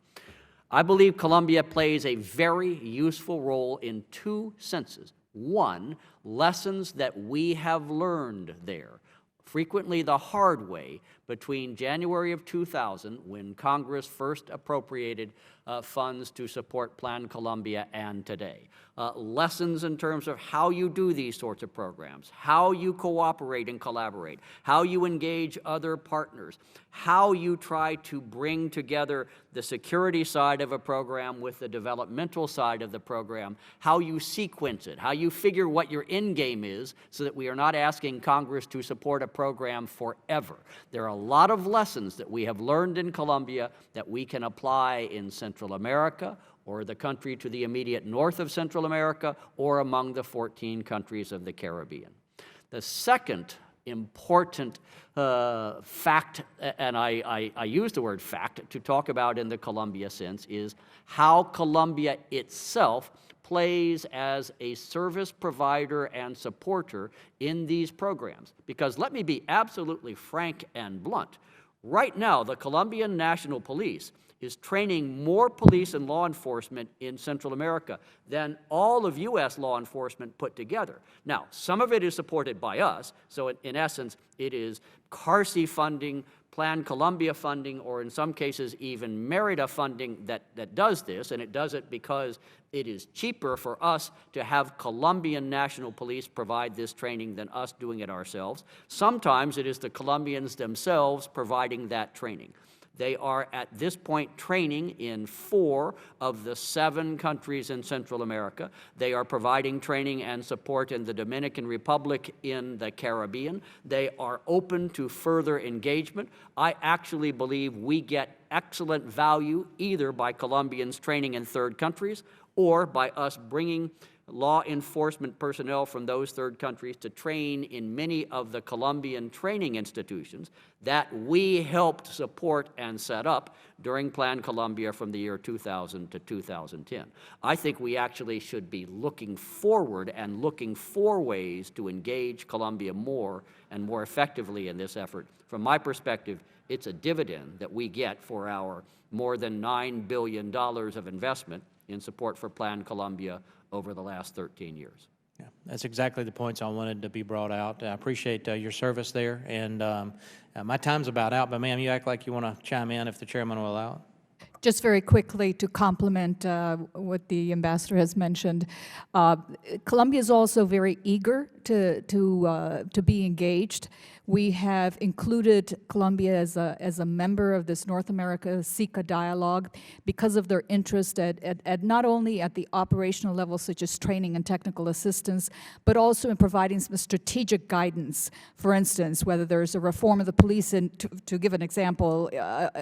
I believe Colombia plays a very useful role in 2 senses. One, lessons that we have learned there, frequently the hard way, between January of 2000, when Congress first appropriated funds to support Plan Colombia, and today. Lessons in terms of how you do these sorts of programs, how you cooperate and collaborate, how you engage other partners, how you try to bring together the security side of a program with the developmental side of the program, how you sequence it, how you figure what your end game is so that we are not asking Congress to support a program forever. There are a lot of lessons that we have learned in Colombia that we can apply in Central America, or the country to the immediate north of Central America, or among the 14 countries of the Caribbean. The second important fact, and I use the word fact to talk about in the Columbia sense, is how Columbia itself plays as a service provider and supporter in these programs. Because let me be absolutely frank and blunt. Right now, the Colombian National Police is training more police and law enforcement in Central America than all of U.S. law enforcement put together. Now, some of it is supported by us, so in essence, it is CARSI funding, Plan Colombia funding, or in some cases even Merida funding that does this, and it does it because it is cheaper for us to have Colombian National Police provide this training than us doing it ourselves. Sometimes it is the Colombians themselves providing that training. They are at this point training in 4 of the 7 countries in Central America. They are providing training and support in the Dominican Republic, in the Caribbean. They are open to further engagement. I actually believe we get excellent value either by Colombians training in third countries or by us bringing law enforcement personnel from those third countries to train in many of the Colombian training institutions that we helped support and set up during Plan Colombia from the year 2000 to 2010. I think we actually should be looking forward and looking for ways to engage Colombia more and more effectively in this effort. From my perspective, it's a dividend that we get for our more than $9 billion of investment in support for Plan Colombia over the last 13 years. Yeah, that's exactly the points I wanted to be brought out. I appreciate your service there, and my time's about out, but ma'am, you act like you want to chime in if the chairman will allow it. Just very quickly to complement what the ambassador has mentioned, Colombia is also very eager to be engaged. We have included Colombia as a member of this North America SICA dialogue because of their interest at not only at the operational level, such as training and technical assistance, but also in providing some strategic guidance. For instance, whether there's a reform of the police, to give an example,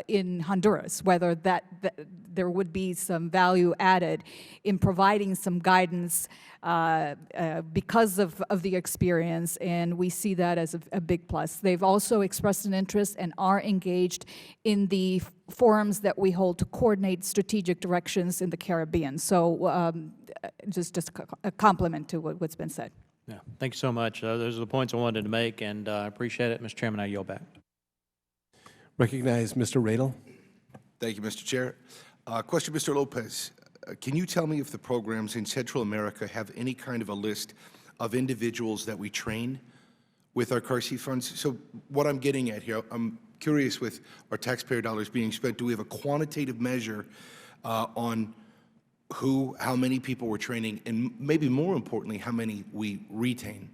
in Honduras, whether there would be some value added in providing some guidance because of the experience, and we see that as a big plus. They've also expressed an interest and are engaged in the forums that we hold to coordinate strategic directions in the Caribbean. So just a compliment to what's been said. Yeah, thank you so much. Those are the points I wanted to make, and I appreciate it. Mr. Chairman, I yield back. Recognize Mr. Radel. Thank you, Mr. Chair. Question, Mr. Lopez. Can you tell me if the programs in Central America have any kind of a list of individuals that we train with our CARSI funds? So what I'm getting at here, I'm curious, with our taxpayer dollars being spent, do we have a quantitative measure on how many people we're training, and maybe more importantly, how many we retain?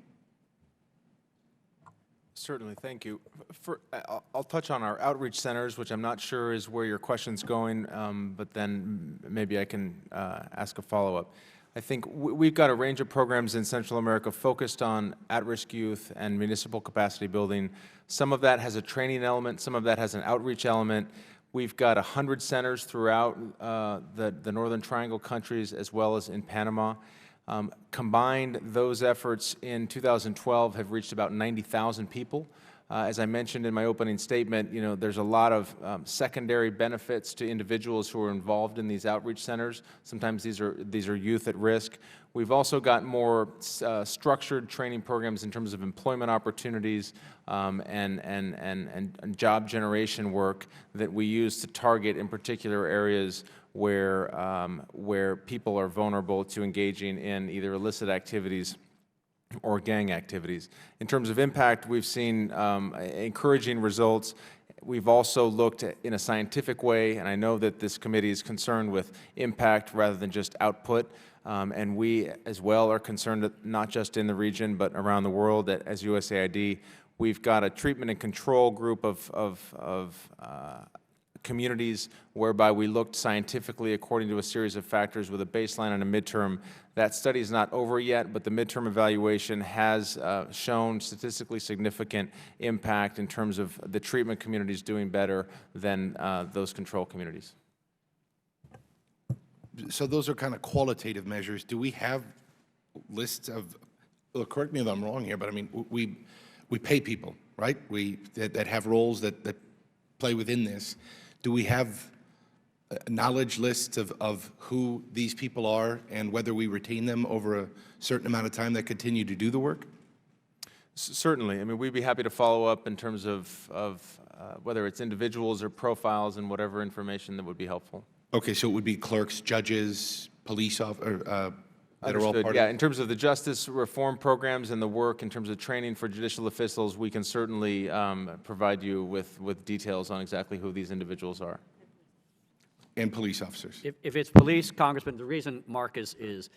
Certainly, thank you. I'll touch on our outreach centers, which I'm not sure is where your question's going, but then maybe I can ask a follow-up. I think we've got a range of programs in Central America focused on at-risk youth and municipal capacity building. Some of that has a training element, some of that has an outreach element. We've got 100 centers throughout the Northern Triangle countries as well as in Panama. Combined, those efforts in 2012 have reached about 90,000 people. As I mentioned in my opening statement, there's a lot of secondary benefits to individuals who are involved in these outreach centers. Sometimes these are youth at risk. We've also got more structured training programs in terms of employment opportunities and job generation work that we use to target in particular areas where people are vulnerable to engaging in either illicit activities or gang activities. In terms of impact, we've seen encouraging results. We've also looked at, in a scientific way, and I know that this committee is concerned with impact rather than just output, and we as well are concerned not just in the region but around the world. As USAID, we've got a treatment and control group of communities whereby we looked scientifically according to a series of factors with a baseline and a midterm. That study is not over yet, but the midterm evaluation has shown statistically significant impact in terms of the treatment communities doing better than those control communities. So those are kind of qualitative measures. Do we have lists of, look, correct me if I'm wrong here, but I mean, we pay people, right? That have roles that play within this. Do we have knowledge lists of who these people are and whether we retain them over a certain amount of time that continue to do the work? Certainly. I mean, we'd be happy to follow up in terms of whether it's individuals or profiles and whatever information that would be helpful. Okay, so it would be clerks, judges, police officers, that are all Understood. part Yeah, of it? in terms of the justice reform programs and the work in terms of training for judicial officials, we can certainly provide you with details on exactly who these individuals are. And police officers. If it's police, Congressman, the reason Mark is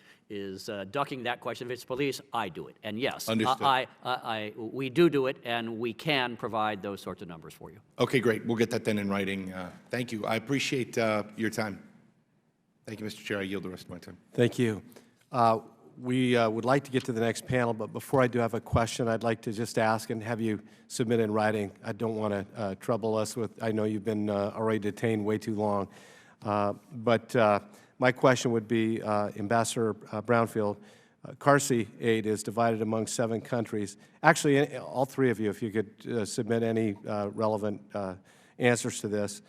ducking that question, if it's police, I do it. And yes, Understood. we do it, and we can provide those sorts of numbers for you. Okay, great. We'll get that then in writing. Thank you. I appreciate your time. Thank you, Mr. Chair. I yield the rest of my time. Thank you. We would like to get to the next panel, but before I do have a question, I'd like to just ask and have you submit in writing. I don't want to trouble us with, I know you've been already detained way too long. But my question would be, Ambassador Brownfield, CARSI aid is divided among 7 countries. Actually, all 3 of you, if you could submit any relevant answers to this.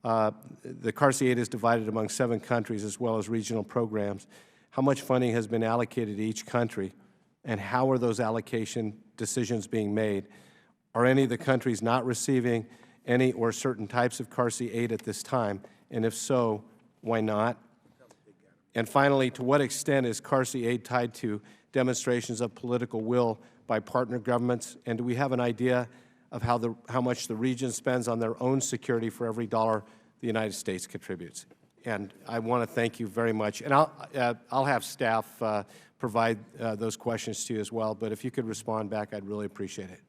The CARSI aid is divided among 7 countries as well as regional programs. How much funding has been allocated to each country, and how are those allocation decisions being made? Are any of the countries not receiving any or certain types of CARSI aid at this time? And if so, why not? And finally, to what extent is CARSI aid tied to demonstrations of political will by partner governments? And do we have an idea of how much the region spends on their own security for every dollar the United States contributes? And I want to thank you very much. And I'll have staff provide those questions to you as well. But if you could respond back, I'd really appreciate it.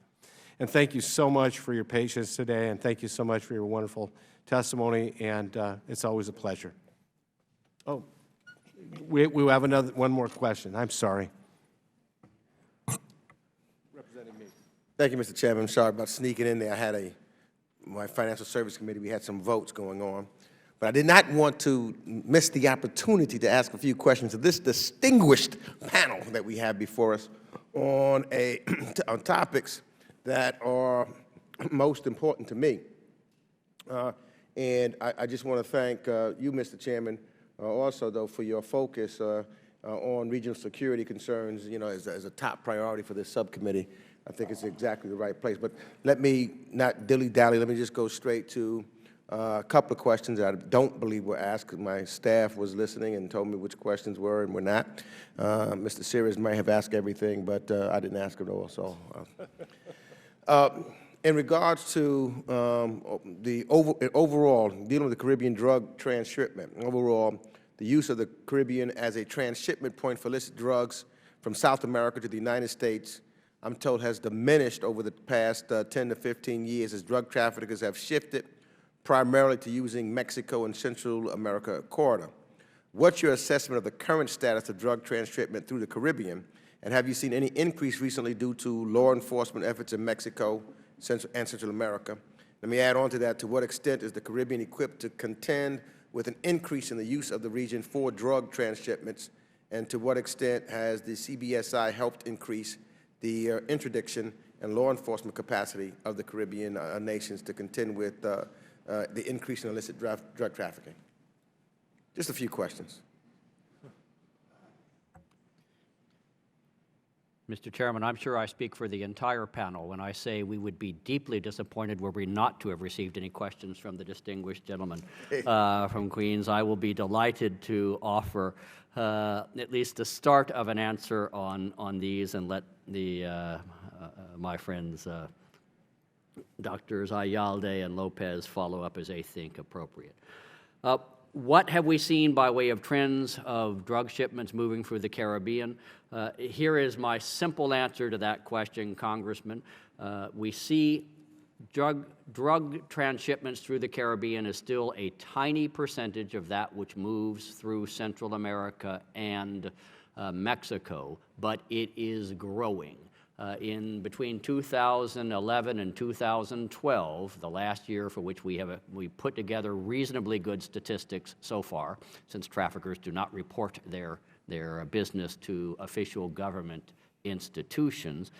And thank you so much for your patience today, and thank you so much for your wonderful testimony, and it's always a pleasure. Oh, we have one more question. I'm sorry. Representing me. Thank you, Mr. Chairman. I'm sorry about sneaking in there. I had my Financial Service Committee, we had some votes going on. But I did not want to miss the opportunity to ask a few questions of this distinguished panel that we have before us on topics that are most important to me. And I just want to thank you, Mr. Chairman, also, though, for your focus on regional security concerns, as a top priority for this subcommittee. I think it's exactly the right place. But let me not dilly-dally. Let me just go straight to a couple of questions that I don't believe were asked, because my staff was listening and told me which questions were and were not. Mr. Sears may have asked everything, but I didn't ask it all. So, in regards to the overall, dealing with the Caribbean drug transshipment, overall, the use of the Caribbean as a transshipment point for illicit drugs from South America to the United States, I'm told, has diminished over the past 10 to 15 years as drug traffickers have shifted primarily to using Mexico and Central America corridor. What's your assessment of the current status of drug transshipment through the Caribbean, and have you seen any increase recently due to law enforcement efforts in Mexico and Central America? Let me add on to that, to what extent is the Caribbean equipped to contend with an increase in the use of the region for drug transshipments, and to what extent has the CBSI helped increase the interdiction and law enforcement capacity of the Caribbean nations to contend with the increase in illicit drug trafficking? Just a few questions. Mr. Chairman, I'm sure I speak for the entire panel when I say we would be deeply disappointed were we not to have received any questions from the distinguished gentleman from Queens. I will be delighted to offer at least the start of an answer on these, and let my friends Drs. Ayalde and Lopez follow up as they think appropriate. What have we seen by way of trends of drug shipments moving through the Caribbean? Here is my simple answer to that question, Congressman. We see drug transshipments through the Caribbean is still a tiny percentage of that which moves through Central America and Mexico, but it is growing. In between 2011 and 2012, the last year for which we put together reasonably good statistics so far, since traffickers do not report their business to official government institutions.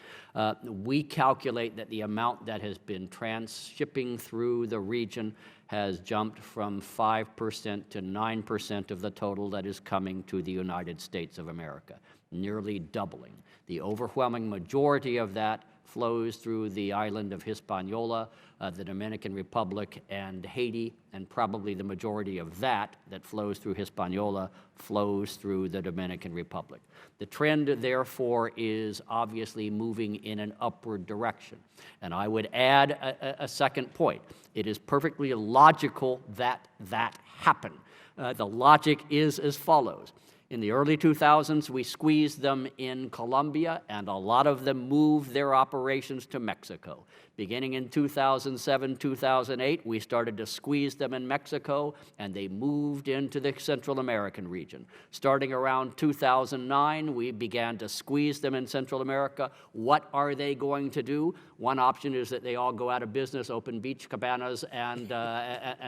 We calculate that the amount that has been shipping through the region has jumped from 5% to 9% of the total that is coming to the United States of America, nearly doubling. The overwhelming majority of that flows through the island of Hispaniola, the Dominican Republic, and Haiti, and probably the majority of that flows through Hispaniola flows through the Dominican Republic. The trend, therefore, is obviously moving in an upward direction. And I would add a second point. It is perfectly logical that that happen. The logic is as follows. In the early 2000s, we squeezed them in Colombia, and a lot of them moved their operations to Mexico. Beginning in 2007, 2008, we started to squeeze them in Mexico, and they moved into the Central American region. Starting around 2009, we began to squeeze them in Central America. What are they going to do? One option is that they all go out of business, open beach cabanas, and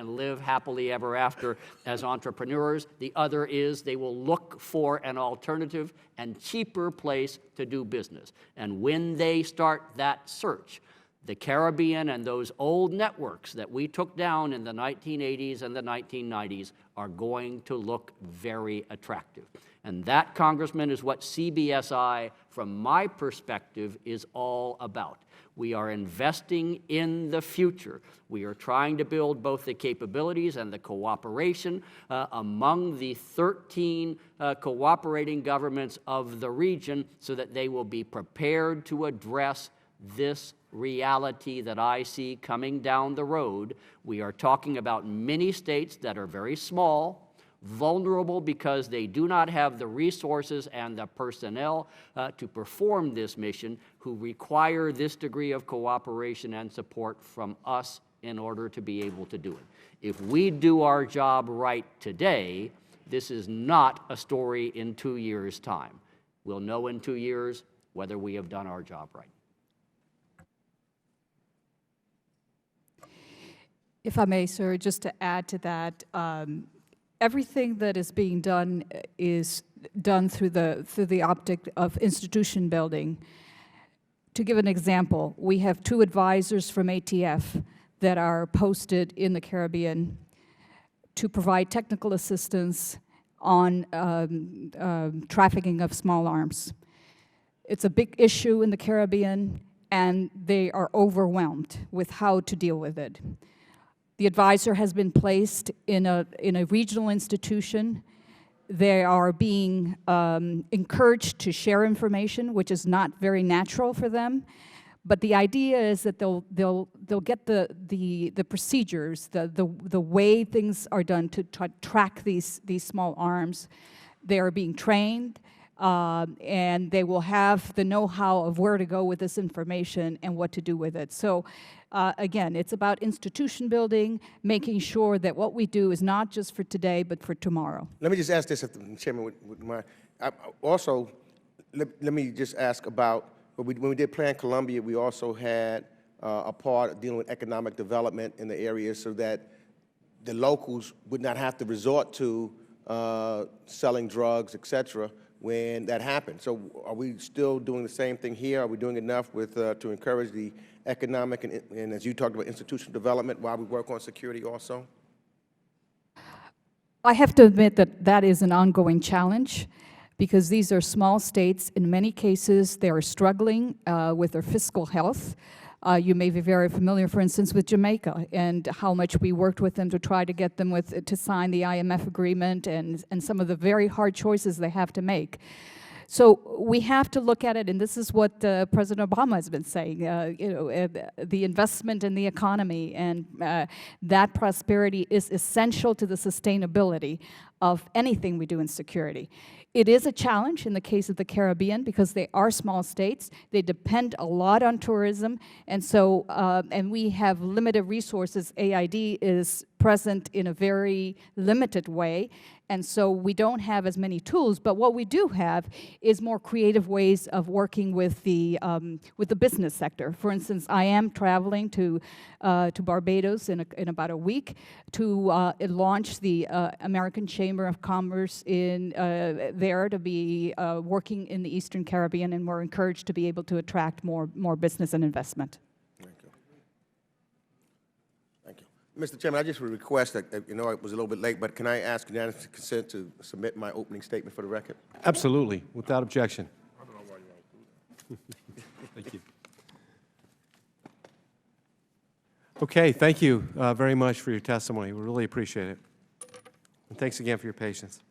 live happily ever after as entrepreneurs. The other is they will look for an alternative and cheaper place to do business. And when they start that search, the Caribbean and those old networks that we took down in the 1980s and the 1990s are going to look very attractive. And that, Congressman, is what CBSI, from my perspective, is all about. We are investing in the future. We are trying to build both the capabilities and the cooperation among the 13 cooperating governments of the region so that they will be prepared to address this reality that I see coming down the road. We are talking about many states that are very small, vulnerable because they do not have the resources and the personnel to perform this mission, who require this degree of cooperation and support from us in order to be able to do it. If we do our job right today, this is not a story in 2 years' time. We'll know in 2 years whether we have done our job right. If I may, sir, just to add to that, everything that is being done is done through the optic of institution building. To give an example, we have 2 advisors from ATF that are posted in the Caribbean to provide technical assistance on trafficking of small arms. It's a big issue in the Caribbean, and they are overwhelmed with how to deal with it. The advisor has been placed in a regional institution. They are being encouraged to share information, which is not very natural for them. But the idea is that they'll get the procedures, the way things are done to track these small arms. They are being trained, and they will have the know-how of where to go with this information and what to do with it. So. Again, it's about institution building, making sure that what we do is not just for today, but for tomorrow. Let me just ask this, if the Chairman would mind. Also, let me just ask about, when we did Plan Colombia, we also had a part dealing with economic development in the area so that the locals would not have to resort to selling drugs, et cetera, when that happened. So are we still doing the same thing here? Are we doing enough with to encourage the economic and, as you talked about, institutional development while we work on security also? I have to admit that that is an ongoing challenge, because these are small states. In many cases, they are struggling with their fiscal health. You may be very familiar, for instance, with Jamaica and how much we worked with them to try to get them to sign the IMF agreement and some of the very hard choices they have to make. So we have to look at it, and this is what President Obama has been saying, the investment in the economy and that prosperity is essential to the sustainability of anything we do in security. It is a challenge in the case of the Caribbean because they are small states. They depend a lot on tourism, and so and we have limited resources. AID is present in a very limited way, and so we don't have as many tools. But what we do have is more creative ways of working with the business sector. For instance, I am traveling to Barbados in about a week to launch the American Chamber of Commerce in there to be working in the Eastern Caribbean, and we're encouraged to be able to attract more business and investment. Thank you. Thank you. Mr. Chairman, I just would request that, you know, it was a little bit late, but can I ask unanimous consent to submit my opening statement for the record? Absolutely, without objection. Thank you. Okay, thank you very much for your testimony. We really appreciate it. And thanks again for your patience.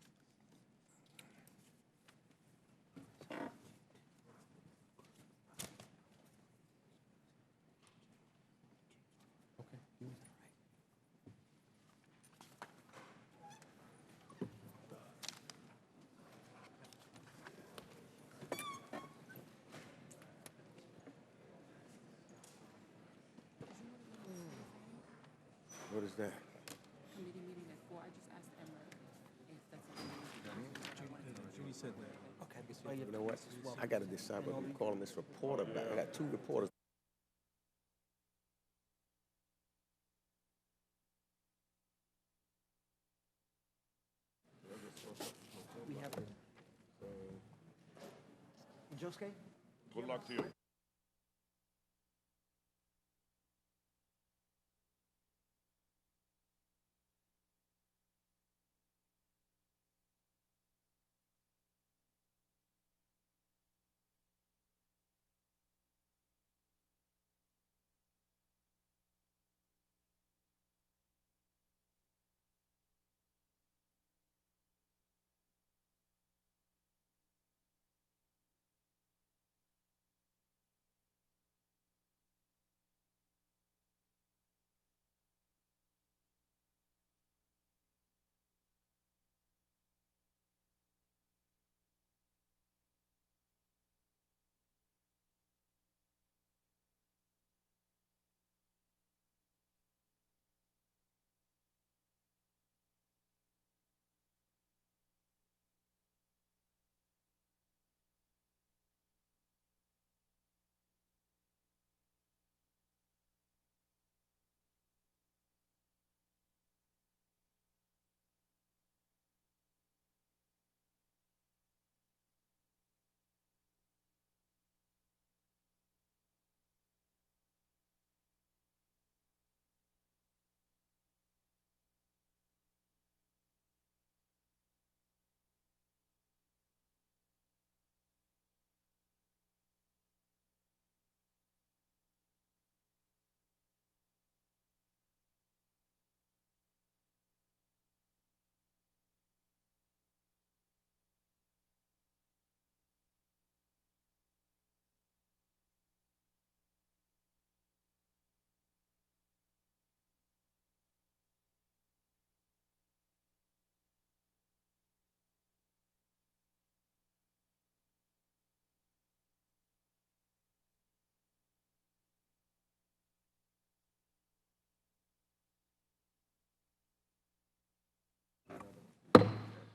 What is that? You know what? I got to decide whether we're calling this reporter back. I got two reporters. Good luck to you.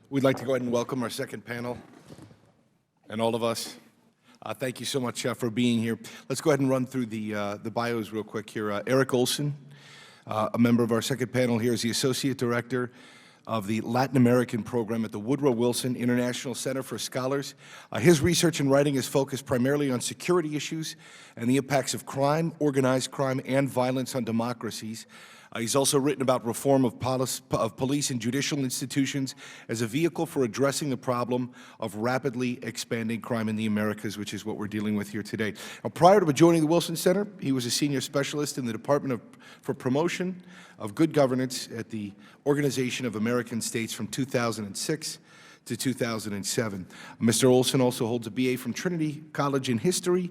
We'd like to go ahead and welcome our second panel and all of us. Thank you so much for being here. Let's go ahead and run through the bios real quick here. Eric Olson, a member of our second panel here, is the Associate Director of the Latin American Program at the Woodrow Wilson International Center for Scholars. His research and writing is focused primarily on security issues and the impacts of crime, organized crime, and violence on democracies. He's also written about reform of police and judicial institutions as a vehicle for addressing the problem of rapidly expanding crime in the Americas, which is what we're dealing with here today. Now, prior to joining the Wilson Center, he was a senior specialist in the Department for Promotion of Good Governance at the Organization of American States from 2006 to 2007. Mr. Olson also holds a BA from Trinity College in History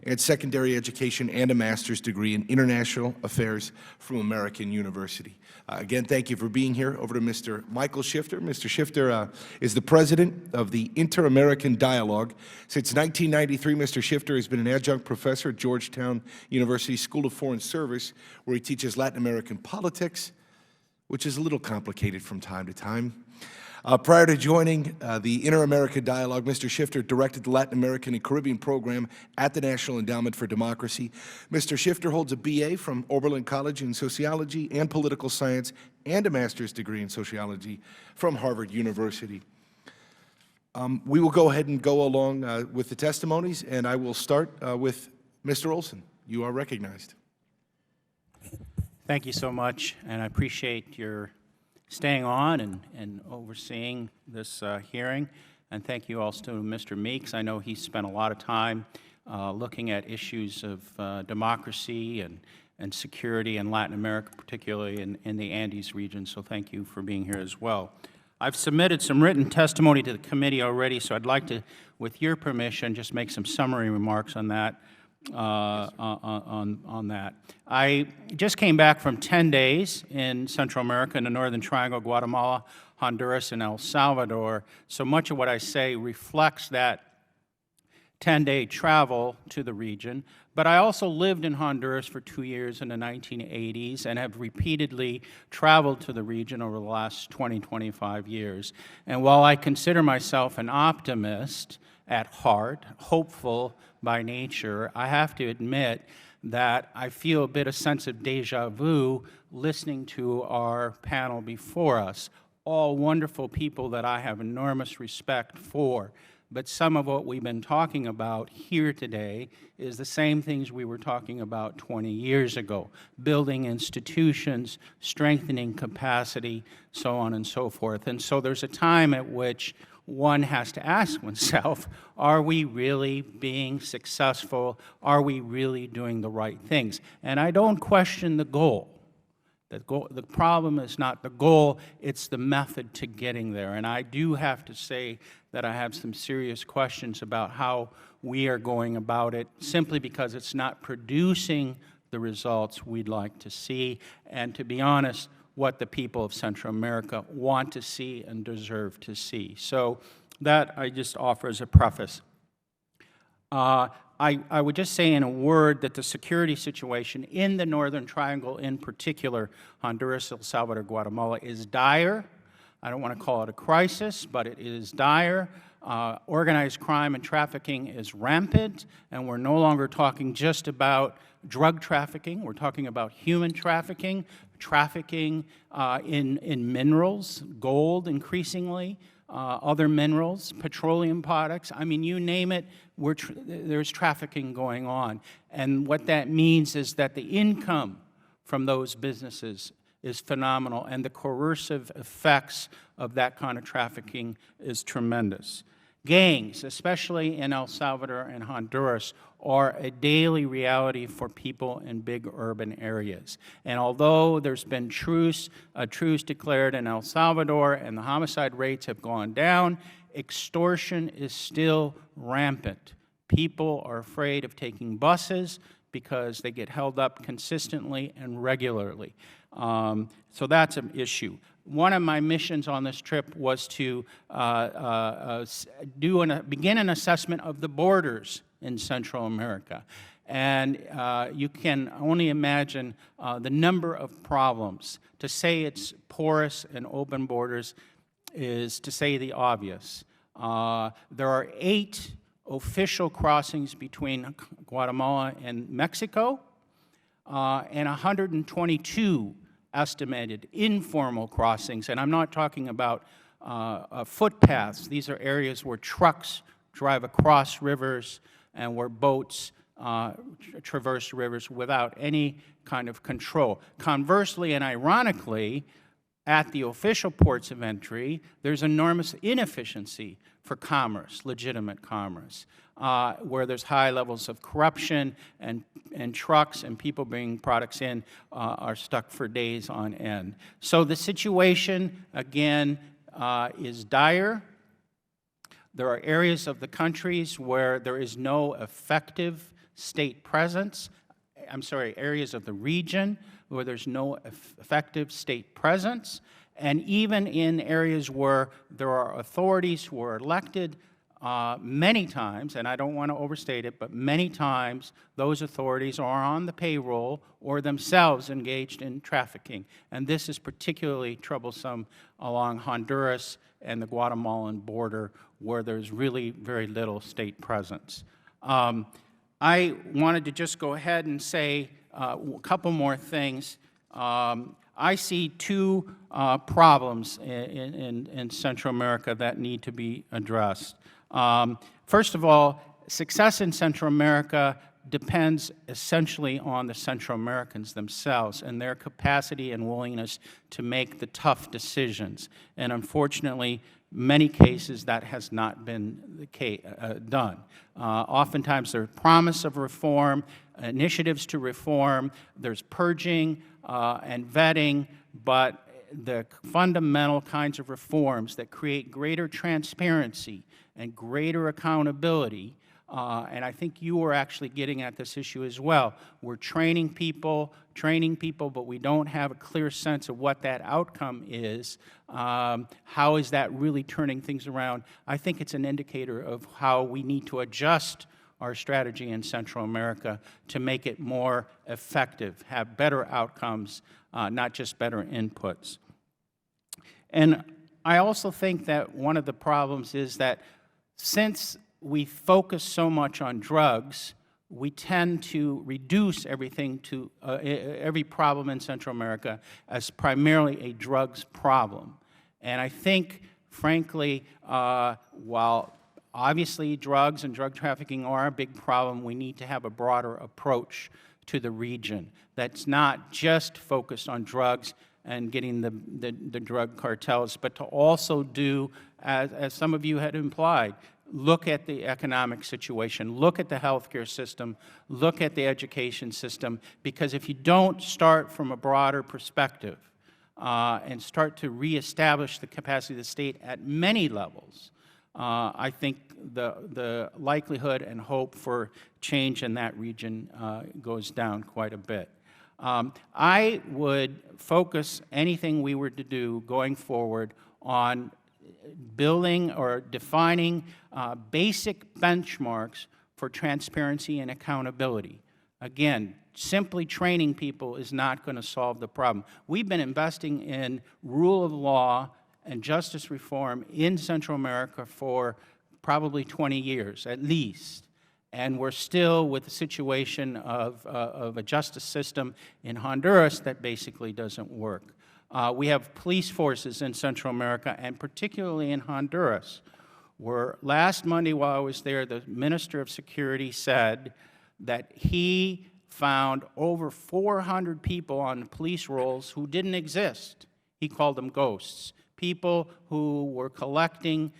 and Secondary Education and a master's degree in International Affairs from American University. Again, thank you for being here. Over to Mr. Michael Shifter. Mr. Shifter is the president of the Inter-American Dialogue. Since 1993, Mr. Shifter has been an adjunct professor at Georgetown University School of Foreign Service, where he teaches Latin American politics, which is a little complicated from time to time. Prior to joining the Inter-American Dialogue, Mr. Shifter directed the Latin American and Caribbean program at the National Endowment for Democracy. Mr. Shifter holds a BA from Oberlin College in Sociology and Political Science and a master's degree in Sociology from Harvard University. We will go ahead and go along with the testimonies, and I will start with Mr. Olson. You are recognized. Thank you so much, and I appreciate your staying on and overseeing this hearing. And thank you also to Mr. Meeks. I know he spent a lot of time looking at issues of democracy and security in Latin America, particularly in the Andes region, so thank you for being here as well. I've submitted some written testimony to the committee already, so I'd like to, with your permission, just make some summary remarks on that. On that. I just came back from 10 days in Central America, in the Northern Triangle, Guatemala, Honduras, and El Salvador, so much of what I say reflects that 10-day travel to the region. But I also lived in Honduras for 2 years in the 1980s and have repeatedly traveled to the region over the last 20, 25 years. And while I consider myself an optimist at heart, hopeful by nature, I have to admit that I feel a bit of sense of deja vu listening to our panel before us. All wonderful people that I have enormous respect for. But some of what we've been talking about here today is the same things we were talking about 20 years ago. Building institutions, strengthening capacity, so on and so forth. And so there's a time at which one has to ask oneself, are we really being successful? Are we really doing the right things? And I don't question the goal. The problem is not the goal, it's the method to getting there. And I do have to say that I have some serious questions about how we are going about it, simply because it's not producing the results we'd like to see, and to be honest, what the people of Central America want to see and deserve to see. So that I just offer as a preface. I would just say in a word that the security situation in the Northern Triangle, in particular Honduras, El Salvador, Guatemala, is dire. I don't want to call it a crisis, but it is dire. Organized crime and trafficking is rampant, and we're no longer talking just about drug trafficking. We're talking about human trafficking, trafficking in minerals, gold increasingly, other minerals, petroleum products. I mean, you name it, there's trafficking going on. And what that means is that the income from those businesses is phenomenal, and the coercive effects of that kind of trafficking is tremendous. Gangs, especially in El Salvador and Honduras, are a daily reality for people in big urban areas. And although there's been a truce declared in El Salvador and the homicide rates have gone down, extortion is still rampant. People are afraid of taking buses because they get held up consistently and regularly. So that's an issue. One of my missions on this trip was to begin an assessment of the borders in Central America. And you can only imagine the number of problems. To say it's porous and open borders is to say the obvious. There are 8 official crossings between Guatemala and Mexico, and 122 estimated informal crossings. And I'm not talking about footpaths. These are areas where trucks drive across rivers and where boats traverse rivers without any kind of control. Conversely and ironically, at the official ports of entry, there's enormous inefficiency for commerce, legitimate commerce, where there's high levels of corruption, and trucks and people bringing products in are stuck for days on end. So the situation, again, is dire. There are areas of the countries where there is no effective state presence. Areas of the region where there's no effective state presence. And even in areas where there are authorities who are elected many times, and I don't want to overstate it, but many times those authorities are on the payroll or themselves engaged in trafficking. And this is particularly troublesome along Honduras and the Guatemalan border, where there's really very little state presence. I wanted to just go ahead and say a couple more things. I see two problems in Central America that need to be addressed. First of all, success in Central America depends essentially on the Central Americans themselves and their capacity and willingness to make the tough decisions. And unfortunately, many cases that has not been the case, done. Oftentimes there's promise of reform, initiatives to reform, there's purging and vetting, but the fundamental kinds of reforms that create greater transparency and greater accountability, and I think you are actually getting at this issue as well. We're training people, but we don't have a clear sense of what that outcome is. How is that really turning things around? I think it's an indicator of how we need to adjust our strategy in Central America to make it more effective, have better outcomes, not just better inputs. And I also think that one of the problems is that since we focus so much on drugs, we tend to reduce everything to every problem in Central America as primarily a drugs problem. And I think, frankly, while obviously drugs and drug trafficking are a big problem, we need to have a broader approach to the region that's not just focused on drugs and getting the drug cartels, but to also do, as some of you had implied, look at the economic situation, look at the healthcare system, look at the education system, because if you don't start from a broader perspective and start to reestablish the capacity of the state at many levels, I think the likelihood and hope for change in that region goes down quite a bit. I would focus anything we were to do going forward on building or defining basic benchmarks for transparency and accountability. Again, simply training people is not going to solve the problem. We've been investing in rule of law and justice reform in Central America for probably 20 years at least. And we're still with the situation of a justice system in Honduras that basically doesn't work. We have police forces in Central America, and particularly in Honduras, where last Monday while I was there, the Minister of Security said that he found over 400 people on police rolls who didn't exist. He called them ghosts, people who were collecting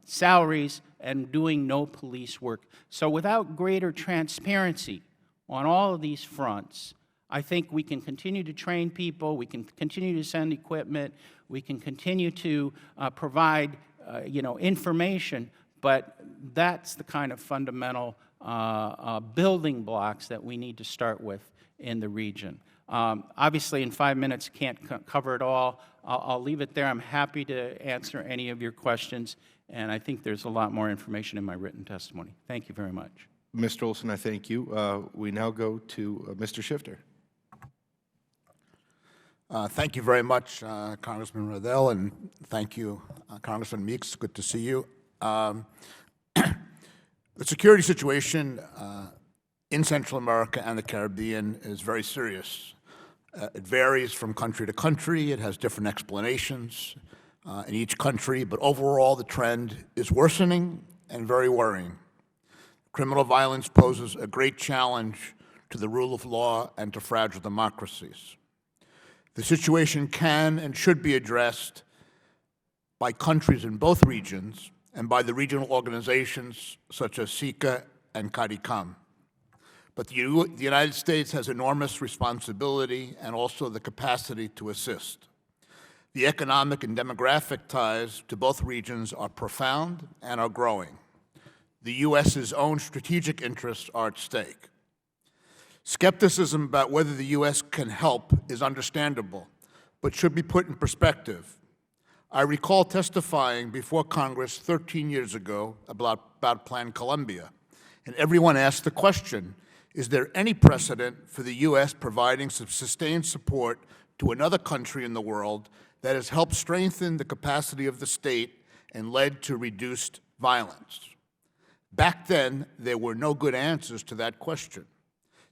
salaries and doing no police work. So without greater transparency on all of these fronts, I think we can continue to train people, we can continue to send equipment, we can continue to provide information, but that's the kind of fundamental building blocks that we need to start with in the region. Obviously, in 5 minutes, can't cover it all. I'll leave it there. I'm happy to answer any of your questions, and I think there's a lot more information in my written testimony. Thank you very much. Mr. Olson, I thank you. We now go to Mr. Shifter. Thank you very much, Congressman Riddell, and thank you, Congressman Meeks. Good to see you. The security situation in Central America and the Caribbean is very serious. It varies from country to country. It has different explanations in each country, but overall the trend is worsening and very worrying. Criminal violence poses a great challenge to the rule of law and to fragile democracies. The situation can and should be addressed by countries in both regions and by the regional organizations such as SICA and CARICOM. But the United States has enormous responsibility and also the capacity to assist. The economic and demographic ties to both regions are profound and are growing. The U.S.'s own strategic interests are at stake. Skepticism about whether the U.S. can help is understandable, but should be put in perspective. I recall testifying before Congress 13 years ago about Plan Colombia, and everyone asked the question, is there any precedent for the U.S. providing some sustained support to another country in the world that has helped strengthen the capacity of the state and led to reduced violence? Back then, there were no good answers to that question.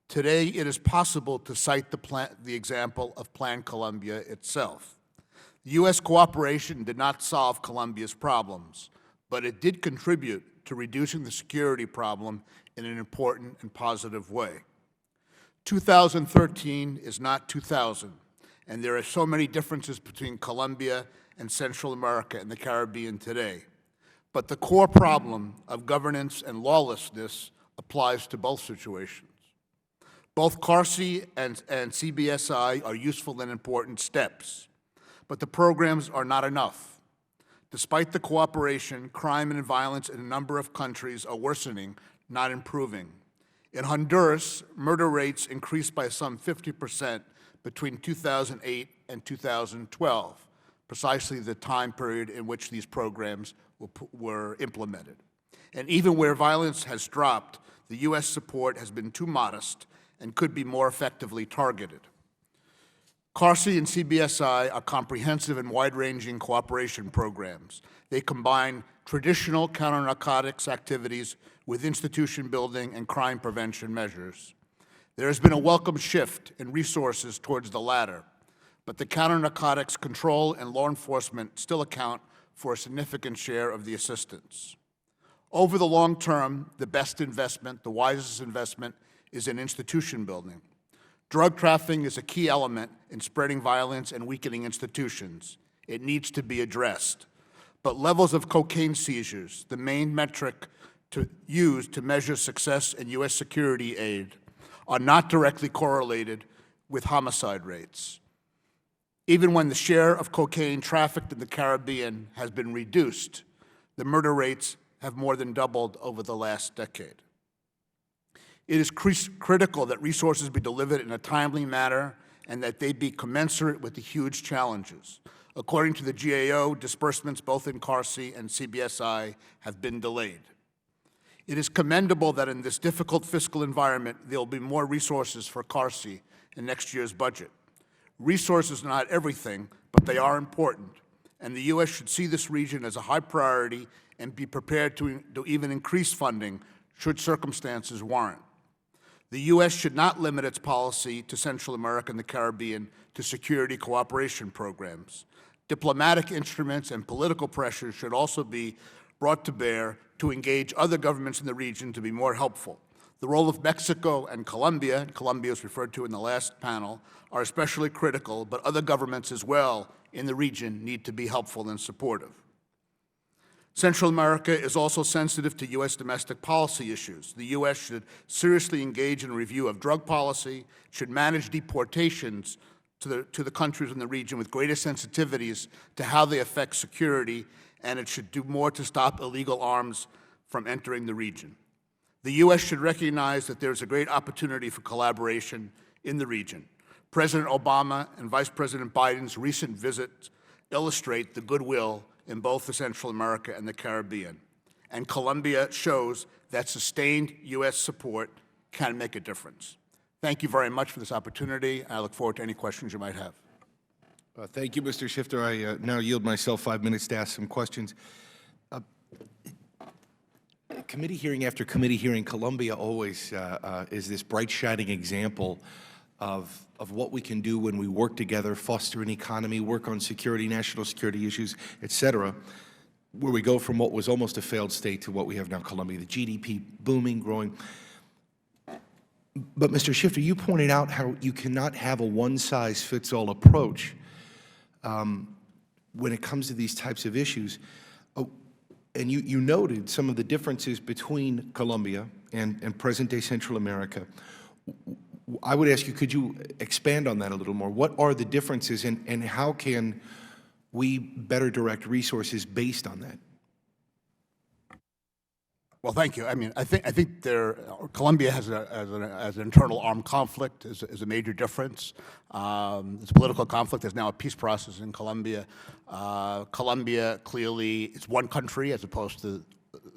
Today, it is possible to cite the example of Plan Colombia itself. The U.S. cooperation did not solve Colombia's problems, but it did contribute to reducing the security problem in an important and positive way. 2013 is not 2000, and there are so many differences between Colombia and Central America and the Caribbean today. But the core problem of governance and lawlessness applies to both situations. Both CARSI and CBSI are useful and important steps, but the programs are not enough. Despite the cooperation, crime and violence in a number of countries are worsening, not improving. In Honduras, murder rates increased by some 50% between 2008 and 2012, precisely the time period in which these programs were implemented. And even where violence has dropped, the U.S. support has been too modest and could be more effectively targeted. CARSI and CBSI are comprehensive and wide-ranging cooperation programs. They combine traditional counter-narcotics activities with institution building and crime prevention measures. There has been a welcome shift in resources towards the latter, but the counter-narcotics control and law enforcement still account for a significant share of the assistance. Over the long term, the best investment, the wisest investment, is in institution building. Drug trafficking is a key element in spreading violence and weakening institutions. It needs to be addressed. But levels of cocaine seizures, the main metric used to measure success in U.S. security aid, are not directly correlated with homicide rates. Even when the share of cocaine trafficked in the Caribbean has been reduced, the murder rates have more than doubled over the last decade. It is critical that resources be delivered in a timely manner and that they be commensurate with the huge challenges. According to the GAO, disbursements both in CARSI and CBSI have been delayed. It is commendable that in this difficult fiscal environment, there will be more resources for CARSI in next year's budget. Resources are not everything, but they are important, and the U.S. should see this region as a high priority and be prepared to even increase funding should circumstances warrant. The U.S. should not limit its policy to Central America and the Caribbean to security cooperation programs. Diplomatic instruments and political pressure should also be brought to bear to engage other governments in the region to be more helpful. The role of Mexico and Colombia was referred to in the last panel, are especially critical, but other governments as well in the region need to be helpful and supportive. Central America is also sensitive to U.S. domestic policy issues. The U.S. should seriously engage in a review of drug policy, should manage deportations to the countries in the region with greater sensitivities to how they affect security, and it should do more to stop illegal arms from entering the region. The U.S. should recognize that there is a great opportunity for collaboration in the region. President Obama and Vice President Biden's recent visits illustrate the goodwill in both the Central America and the Caribbean. And Colombia shows that sustained U.S. support can make a difference. Thank you very much for this opportunity. I look forward to any questions you might have. Thank you, Mr. Shifter. I now yield myself 5 minutes to ask some questions. Committee hearing after committee hearing, Colombia always is this bright, shining example of what we can do when we work together, foster an economy, work on security, national security issues, et cetera, where we go from what was almost a failed state to what we have now, Colombia, the GDP booming, growing. But, Mr. Shifter, you pointed out how you cannot have a one-size-fits-all approach when it comes to these types of issues. And you noted some of the differences between Colombia and present-day Central America. I would ask you, could you expand on that a little more? What are the differences, and how can we better direct resources based on that? Well, thank you. I mean, I think Colombia has an internal armed conflict is a major difference. It's a political conflict. There's now a peace process in Colombia. Colombia clearly is one country as opposed to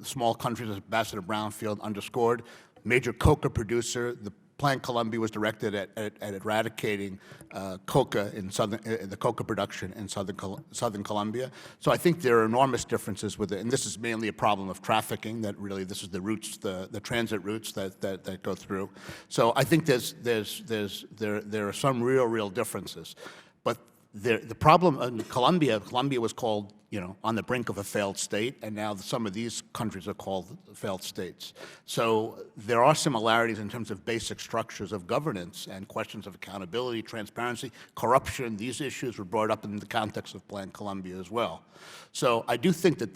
small countries, as Ambassador Brownfield underscored. Major coca producer. The Plan Colombia was directed at eradicating coca in the coca production in southern Colombia. So I think there are enormous differences with it, and this is mainly a problem of trafficking. That really, this is the routes, the transit routes that go through. So I think there are some real differences, but the problem in Colombia was called, on the brink of a failed state, and now some of these countries are called failed states. So there are similarities in terms of basic structures of governance and questions of accountability, transparency, corruption. These issues were brought up in the context of Plan Colombia as well. So I do think that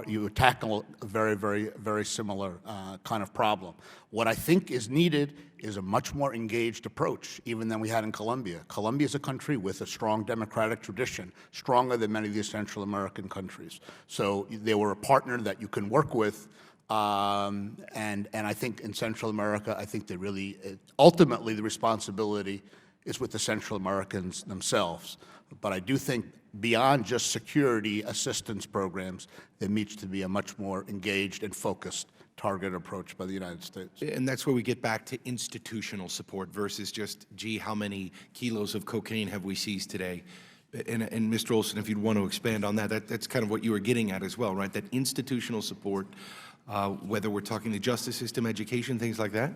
you tackle a very similar kind of problem. What I think is needed is a much more engaged approach, even than we had in Colombia. Colombia is a country with a strong democratic tradition, stronger than many of these Central American countries. So they were a partner that you can work with, and I think in Central America, I think they really, ultimately the responsibility is with the Central Americans themselves. But I do think beyond just security assistance programs, there needs to be a much more engaged and focused targeted approach by the United States. And that's where we get back to institutional support versus just, gee, how many kilos of cocaine have we seized today? And Mr. Olson, if you'd want to expand on that, that's kind of what you were getting at as well, right? That institutional support, whether we're talking the justice system, education, things like that?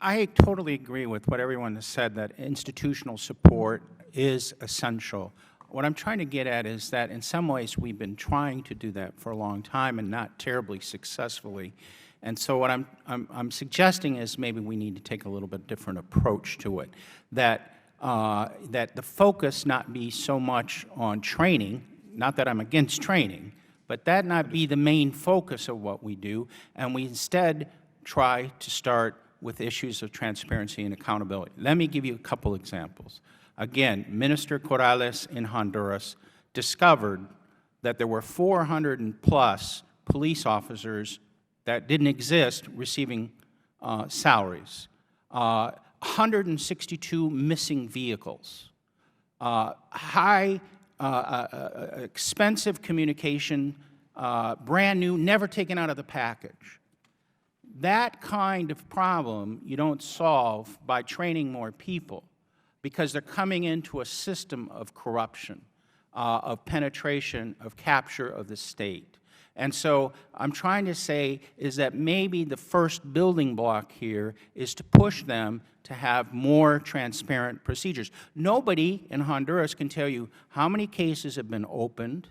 I totally agree with what everyone has said, that institutional support is essential. What I'm trying to get at is that in some ways we've been trying to do that for a long time and not terribly successfully. And so what I'm suggesting is maybe we need to take a little bit different approach to it, that the focus not be so much on training, not that I'm against training, but that not be the main focus of what we do, and we instead try to start with issues of transparency and accountability. Let me give you a couple examples. Again, Minister Corrales in Honduras discovered that there were 400+ police officers that didn't exist receiving salaries, 162 missing vehicles, expensive communication, brand new, never taken out of the package. That kind of problem you don't solve by training more people, because they're coming into a system of corruption, of penetration, of capture of the state. And so I'm trying to say is that maybe the first building block here is to push them to have more transparent procedures. Nobody in Honduras can tell you how many cases have been opened,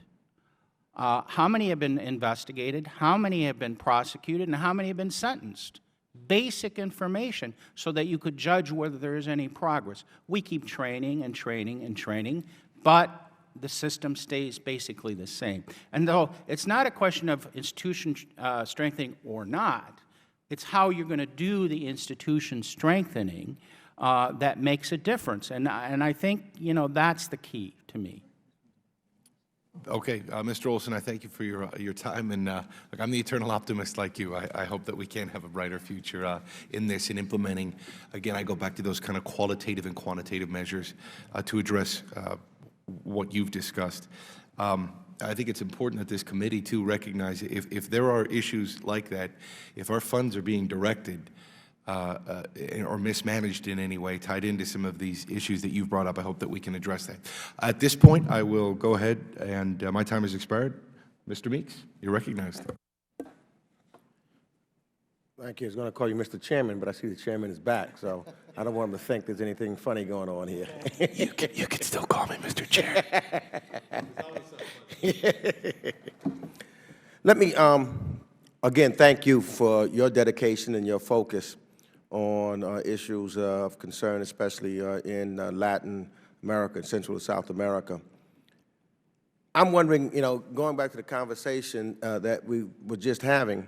how many have been investigated, how many have been prosecuted, and how many have been sentenced. Basic information so that you could judge whether there is any progress. We keep training and training and training, but the system stays basically the same. And though it's not a question of institution strengthening or not, it's how you're going to do the institution strengthening that makes a difference. And I think, that's the key to me. Okay, Mr. Olson, I thank you for your time, and look, I'm the eternal optimist like you. I hope that we can have a brighter future in this, in implementing. Again, I go back to those kind of qualitative and quantitative measures to address what you've discussed. I think it's important that this committee, too, recognize if there are issues like that, if our funds are being directed or mismanaged in any way, tied into some of these issues that you've brought up, I hope that we can address that. At this point, I will go ahead, and my time has expired. Mr. Meeks, you're recognized. Thank you. I was going to call you Mr. Chairman, but I see the chairman is back, so I don't want him to think there's anything funny going on here. You can still call me Mr. Chair. Let me, again, thank you for your dedication and your focus on issues of concern, especially in Latin America and Central and South America. I'm wondering, going back to the conversation that we were just having,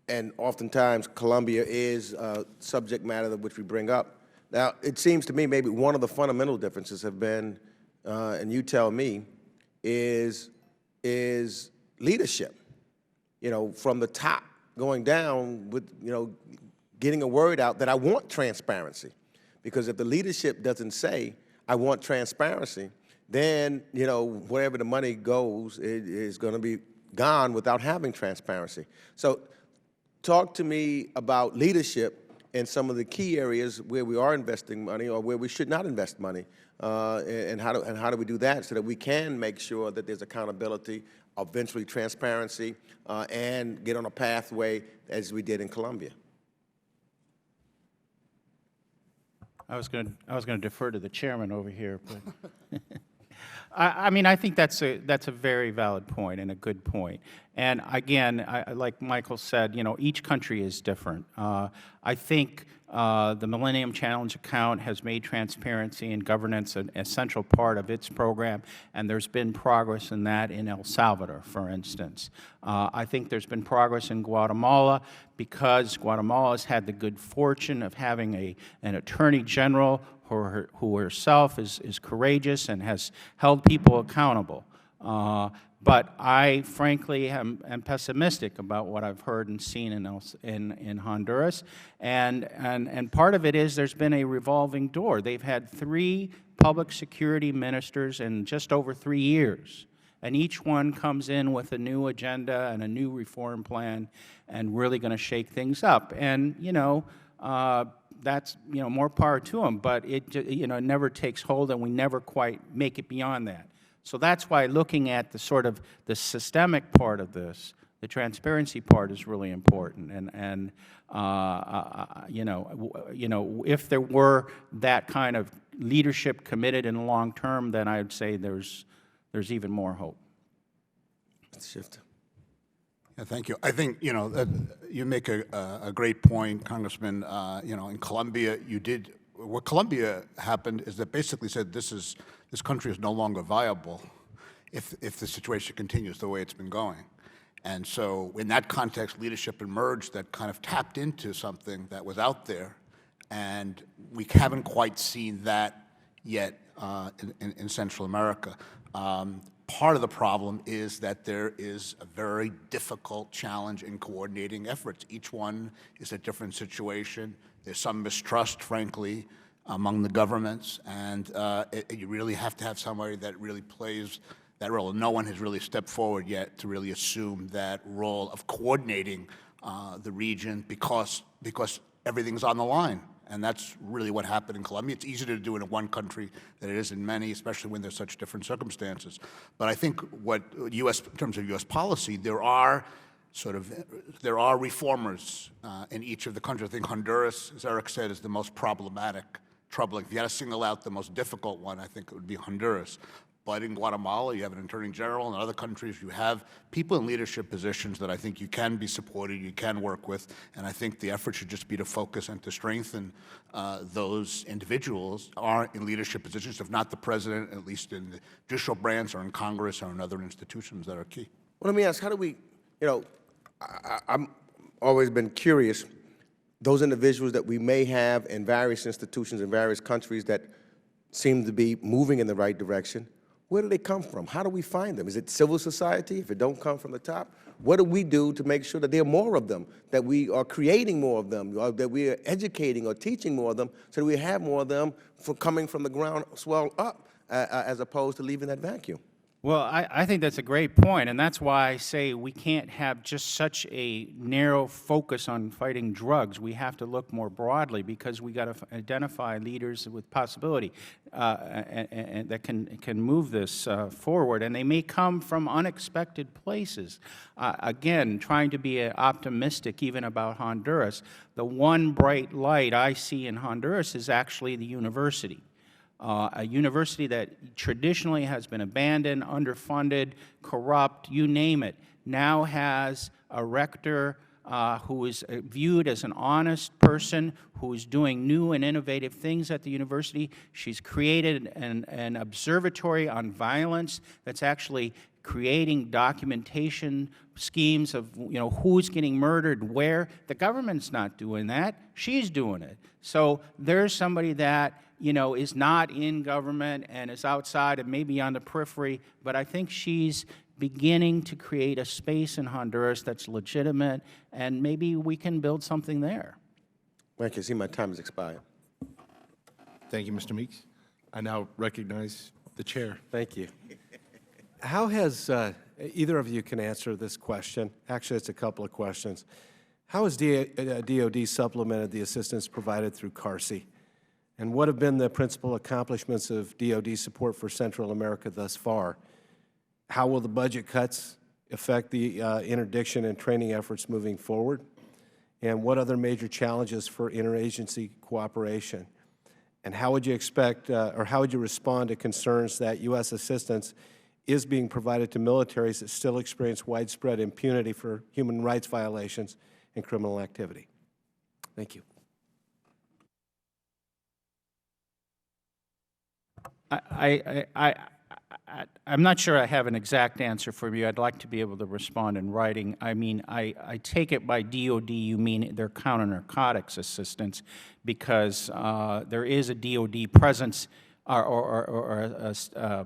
and oftentimes Colombia is subject matter which we bring up. Now, it seems to me maybe one of the fundamental differences have been, and you tell me, is leadership. From the top going down with, getting a word out that I want transparency. Because if the leadership doesn't say, I want transparency, then, wherever the money goes, it is going to be gone without having transparency. So talk to me about leadership in some of the key areas where we are investing money or where we should not invest money, and how do we do that so that we can make sure that there's accountability, eventually transparency, and get on a pathway as we did in Colombia. I was going to defer to the chairman over here, but I mean, I think that's a very valid point and a good point. And again, like Michael said, you know, each country is different. I think the Millennium Challenge account has made transparency and governance an essential part of its program, and there's been progress in that in El Salvador, for instance. I think there's been progress in Guatemala because Guatemala has had the good fortune of having an attorney general who herself is courageous and has held people accountable. But I, frankly, am pessimistic about what I've heard and seen in Honduras. And part of it is there's been a revolving door. They've had 3 public security ministers in just over 3 years. And each one comes in with a new agenda and a new reform plan and really going to shake things up. And, you know, that's, you know, more power to them. But it, you know, it never takes hold, and we never quite make it beyond that. So that's why looking at the sort of the systemic part of this, the transparency part, is really important. And you know, if there were that kind of leadership committed in the long term, then I'd say there's even more hope. Shift. Yeah, thank you. I think, you know, you make a great point, Congressman. You know, in Colombia, what Colombia happened is that basically said this country is no longer viable if the situation continues the way it's been going. And so in that context, leadership emerged that kind of tapped into something that was out there, and we haven't quite seen that yet in Central America. Part of the problem is that there is a very difficult challenge in coordinating efforts. Each one is a different situation. There's some mistrust, frankly, among the governments, and you really have to have somebody that really plays that role. No one has really stepped forward yet to really assume that role of coordinating the region because everything's on the line. And that's really what happened in Colombia. It's easier to do it in one country than it is in many, especially when there's such different circumstances. But I think in terms of U.S. policy, there are reformers in each of the countries. I think Honduras, as Eric said, is the most problematic, troubling. If you had to single out the most difficult one, I think it would be Honduras. But in Guatemala, you have an attorney general. In other countries, you have people in leadership positions that I think you can be supported, you can work with. And I think the effort should just be to focus and to strengthen those individuals are in leadership positions, if not the president, at least in the judicial branch or in Congress or in other institutions that are key. Well, let me ask, how do we, you know, I'm always been curious, those individuals that we may have in various institutions in various countries that seem to be moving in the right direction, where do they come from? How do we find them? Is it civil society? If it don't come from the top, what do we do to make sure that there are more of them, that we are creating more of them, or that we are educating or teaching more of them, so that we have more of them coming from the ground swell up, as opposed to leaving that vacuum? Well, I think that's a great point, and that's why I say we can't have just such a narrow focus on fighting drugs. We have to look more broadly, because we got to identify leaders with possibility and that can move this forward, and they may come from unexpected places. Again, trying to be optimistic even about Honduras, the one bright light I see in Honduras is actually the university. A university that traditionally has been abandoned, underfunded, corrupt, you name it, now has a rector who is viewed as an honest person, who is doing new and innovative things at the university. She's created an observatory on violence that's actually creating documentation schemes of, you know, who's getting murdered where. The government's not doing that. She's doing it. So there's somebody that, you know, is not in government and is outside and maybe on the periphery, but I think she's beginning to create a space in Honduras that's legitimate, and maybe we can build something there. I can see my time has expired. Thank you, Mr. Meeks. I now recognize the chair. Thank you. How has, either of you can answer this question. Actually, it's a couple of questions. How has DoD supplemented the assistance provided through CARSI? And what have been the principal accomplishments of DoD support for Central America thus far? How will the budget cuts affect the interdiction and training efforts moving forward? And what other major challenges for interagency cooperation? And how would you expect, or how would you respond to concerns that U.S. assistance is being provided to militaries that still experience widespread impunity for human rights violations and criminal activity? Thank you. I'm not sure I have an exact answer for you. I'd like to be able to respond in writing. I mean, I take it by DOD you mean their counter-narcotics assistance, because there is a DOD presence or a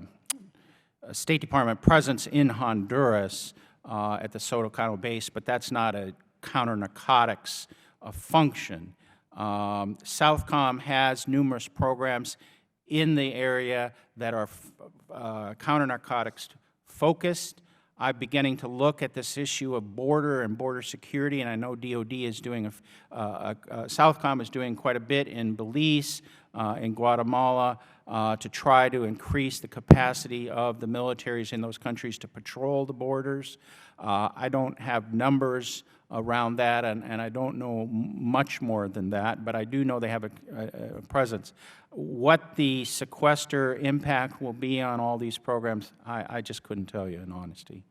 State Department presence in Honduras at the Sotocano base, but that's not a counter-narcotics function. Southcom has numerous programs in the area that are counter-narcotics focused. I'm beginning to look at this issue of border and border security, and I know DOD is doing, Southcom is doing quite a bit in Belize, in Guatemala, to try to increase the capacity of the militaries in those countries to patrol the borders. I don't have numbers around that, and I don't know much more than that, but I do know they have a presence. What the sequester impact will be on all these programs, I just couldn't tell you in honesty.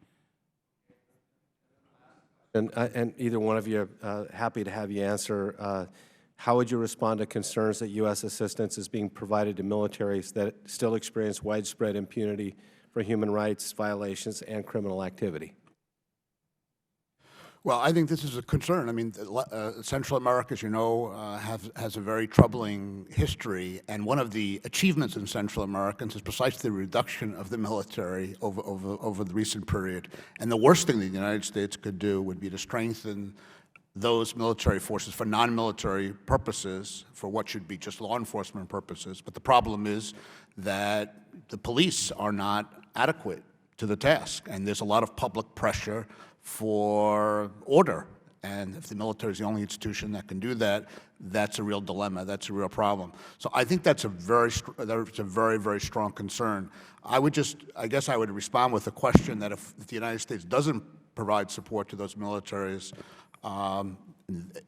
And either one of you, happy to have you answer. How would you respond to concerns that U.S. assistance is being provided to militaries that still experience widespread impunity for human rights violations and criminal activity? Well, I think this is a concern. I mean, Central America, as you know, has a very troubling history, and one of the achievements in Central America is precisely the reduction of the military over the recent period. And the worst thing that the United States could do would be to strengthen those military forces for non-military purposes, for what should be just law enforcement purposes. But the problem is that the police are not adequate to the task, and there's a lot of public pressure for order. And if the military is the only institution that can do that, that's a real dilemma. That's a real problem. So I think that's a very, very strong concern. I guess I would respond with a question that if the United States doesn't provide support to those militaries,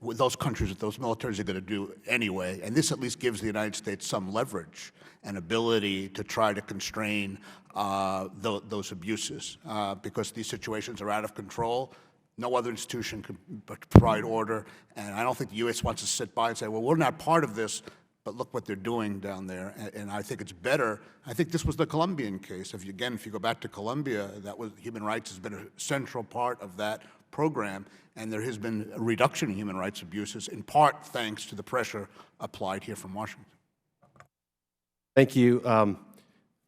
with those countries that those militaries are going to do anyway, and this at least gives the United States some leverage and ability to try to constrain those abuses, because these situations are out of control. No other institution can provide order, and I don't think the U.S. wants to sit by and say, well, we're not part of this, but look what they're doing down there. And I think it's better. I think this was the Colombian case. If you go back to Colombia, human rights has been a central part of that program, and there has been a reduction in human rights abuses, in part thanks to the pressure applied here from Washington. Thank you.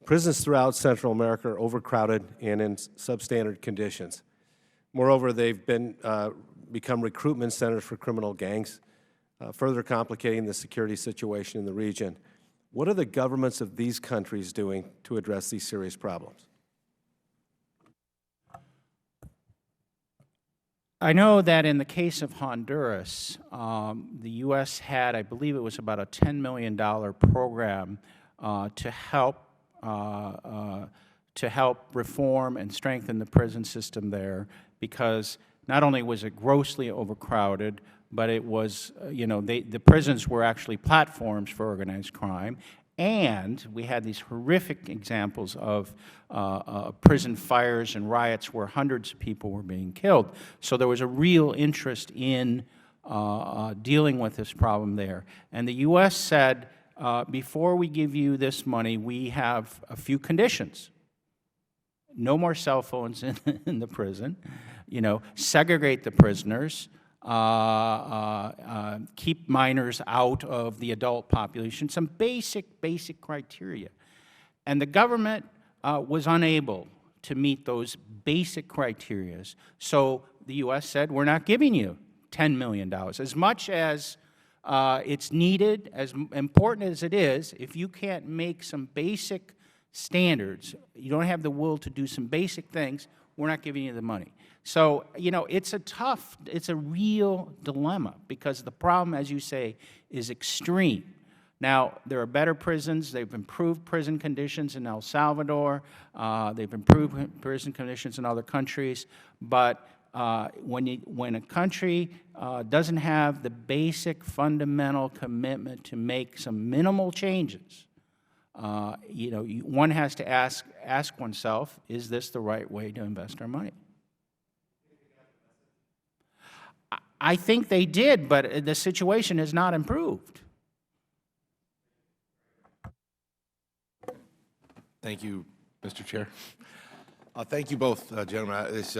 Prisons throughout Central America are overcrowded and in substandard conditions. Moreover, they've become recruitment centers for criminal gangs, further complicating the security situation in the region. What are the governments of these countries doing to address these serious problems? I know that in the case of Honduras, the U.S. had, I believe it was about a $10 million program to help reform and strengthen the prison system there, because not only was it grossly overcrowded, but it was, the prisons were actually platforms for organized crime, and we had these horrific examples of prison fires and riots where hundreds of people were being killed. So there was a real interest in dealing with this problem there. And the U.S. said, before we give you this money, we have a few conditions. No more cell phones in the prison, segregate the prisoners, keep minors out of the adult population, some basic criteria. And the government was unable to meet those basic criteria. So the U.S. said, we're not giving you $10 million. As much as it's needed, as important as it is, if you can't make some basic standards, you don't have the will to do some basic things, we're not giving you the money. So, you know, it's a real dilemma, because the problem, as you say, is extreme. Now, there are better prisons. They've improved prison conditions in El Salvador. They've improved prison conditions in other countries. But when a country doesn't have the basic fundamental commitment to make some minimal changes, you know, one has to ask oneself, is this the right way to invest our money? I think they did, but the situation has not improved. Thank you, Mr. Chair. Thank you both, gentlemen. It's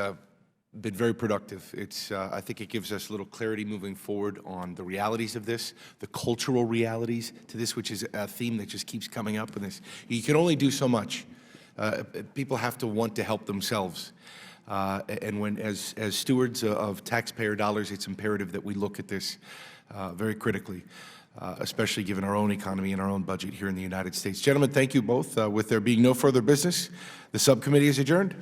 been very productive. I think it gives us a little clarity moving forward on the realities of this, the cultural realities to this, which is a theme that just keeps coming up in this. You can only do so much. People have to want to help themselves. And when, as stewards of taxpayer dollars, it's imperative that we look at this very critically, especially given our own economy and our own budget here in the United States. Gentlemen, thank you both. With there being no further business, the subcommittee is adjourned.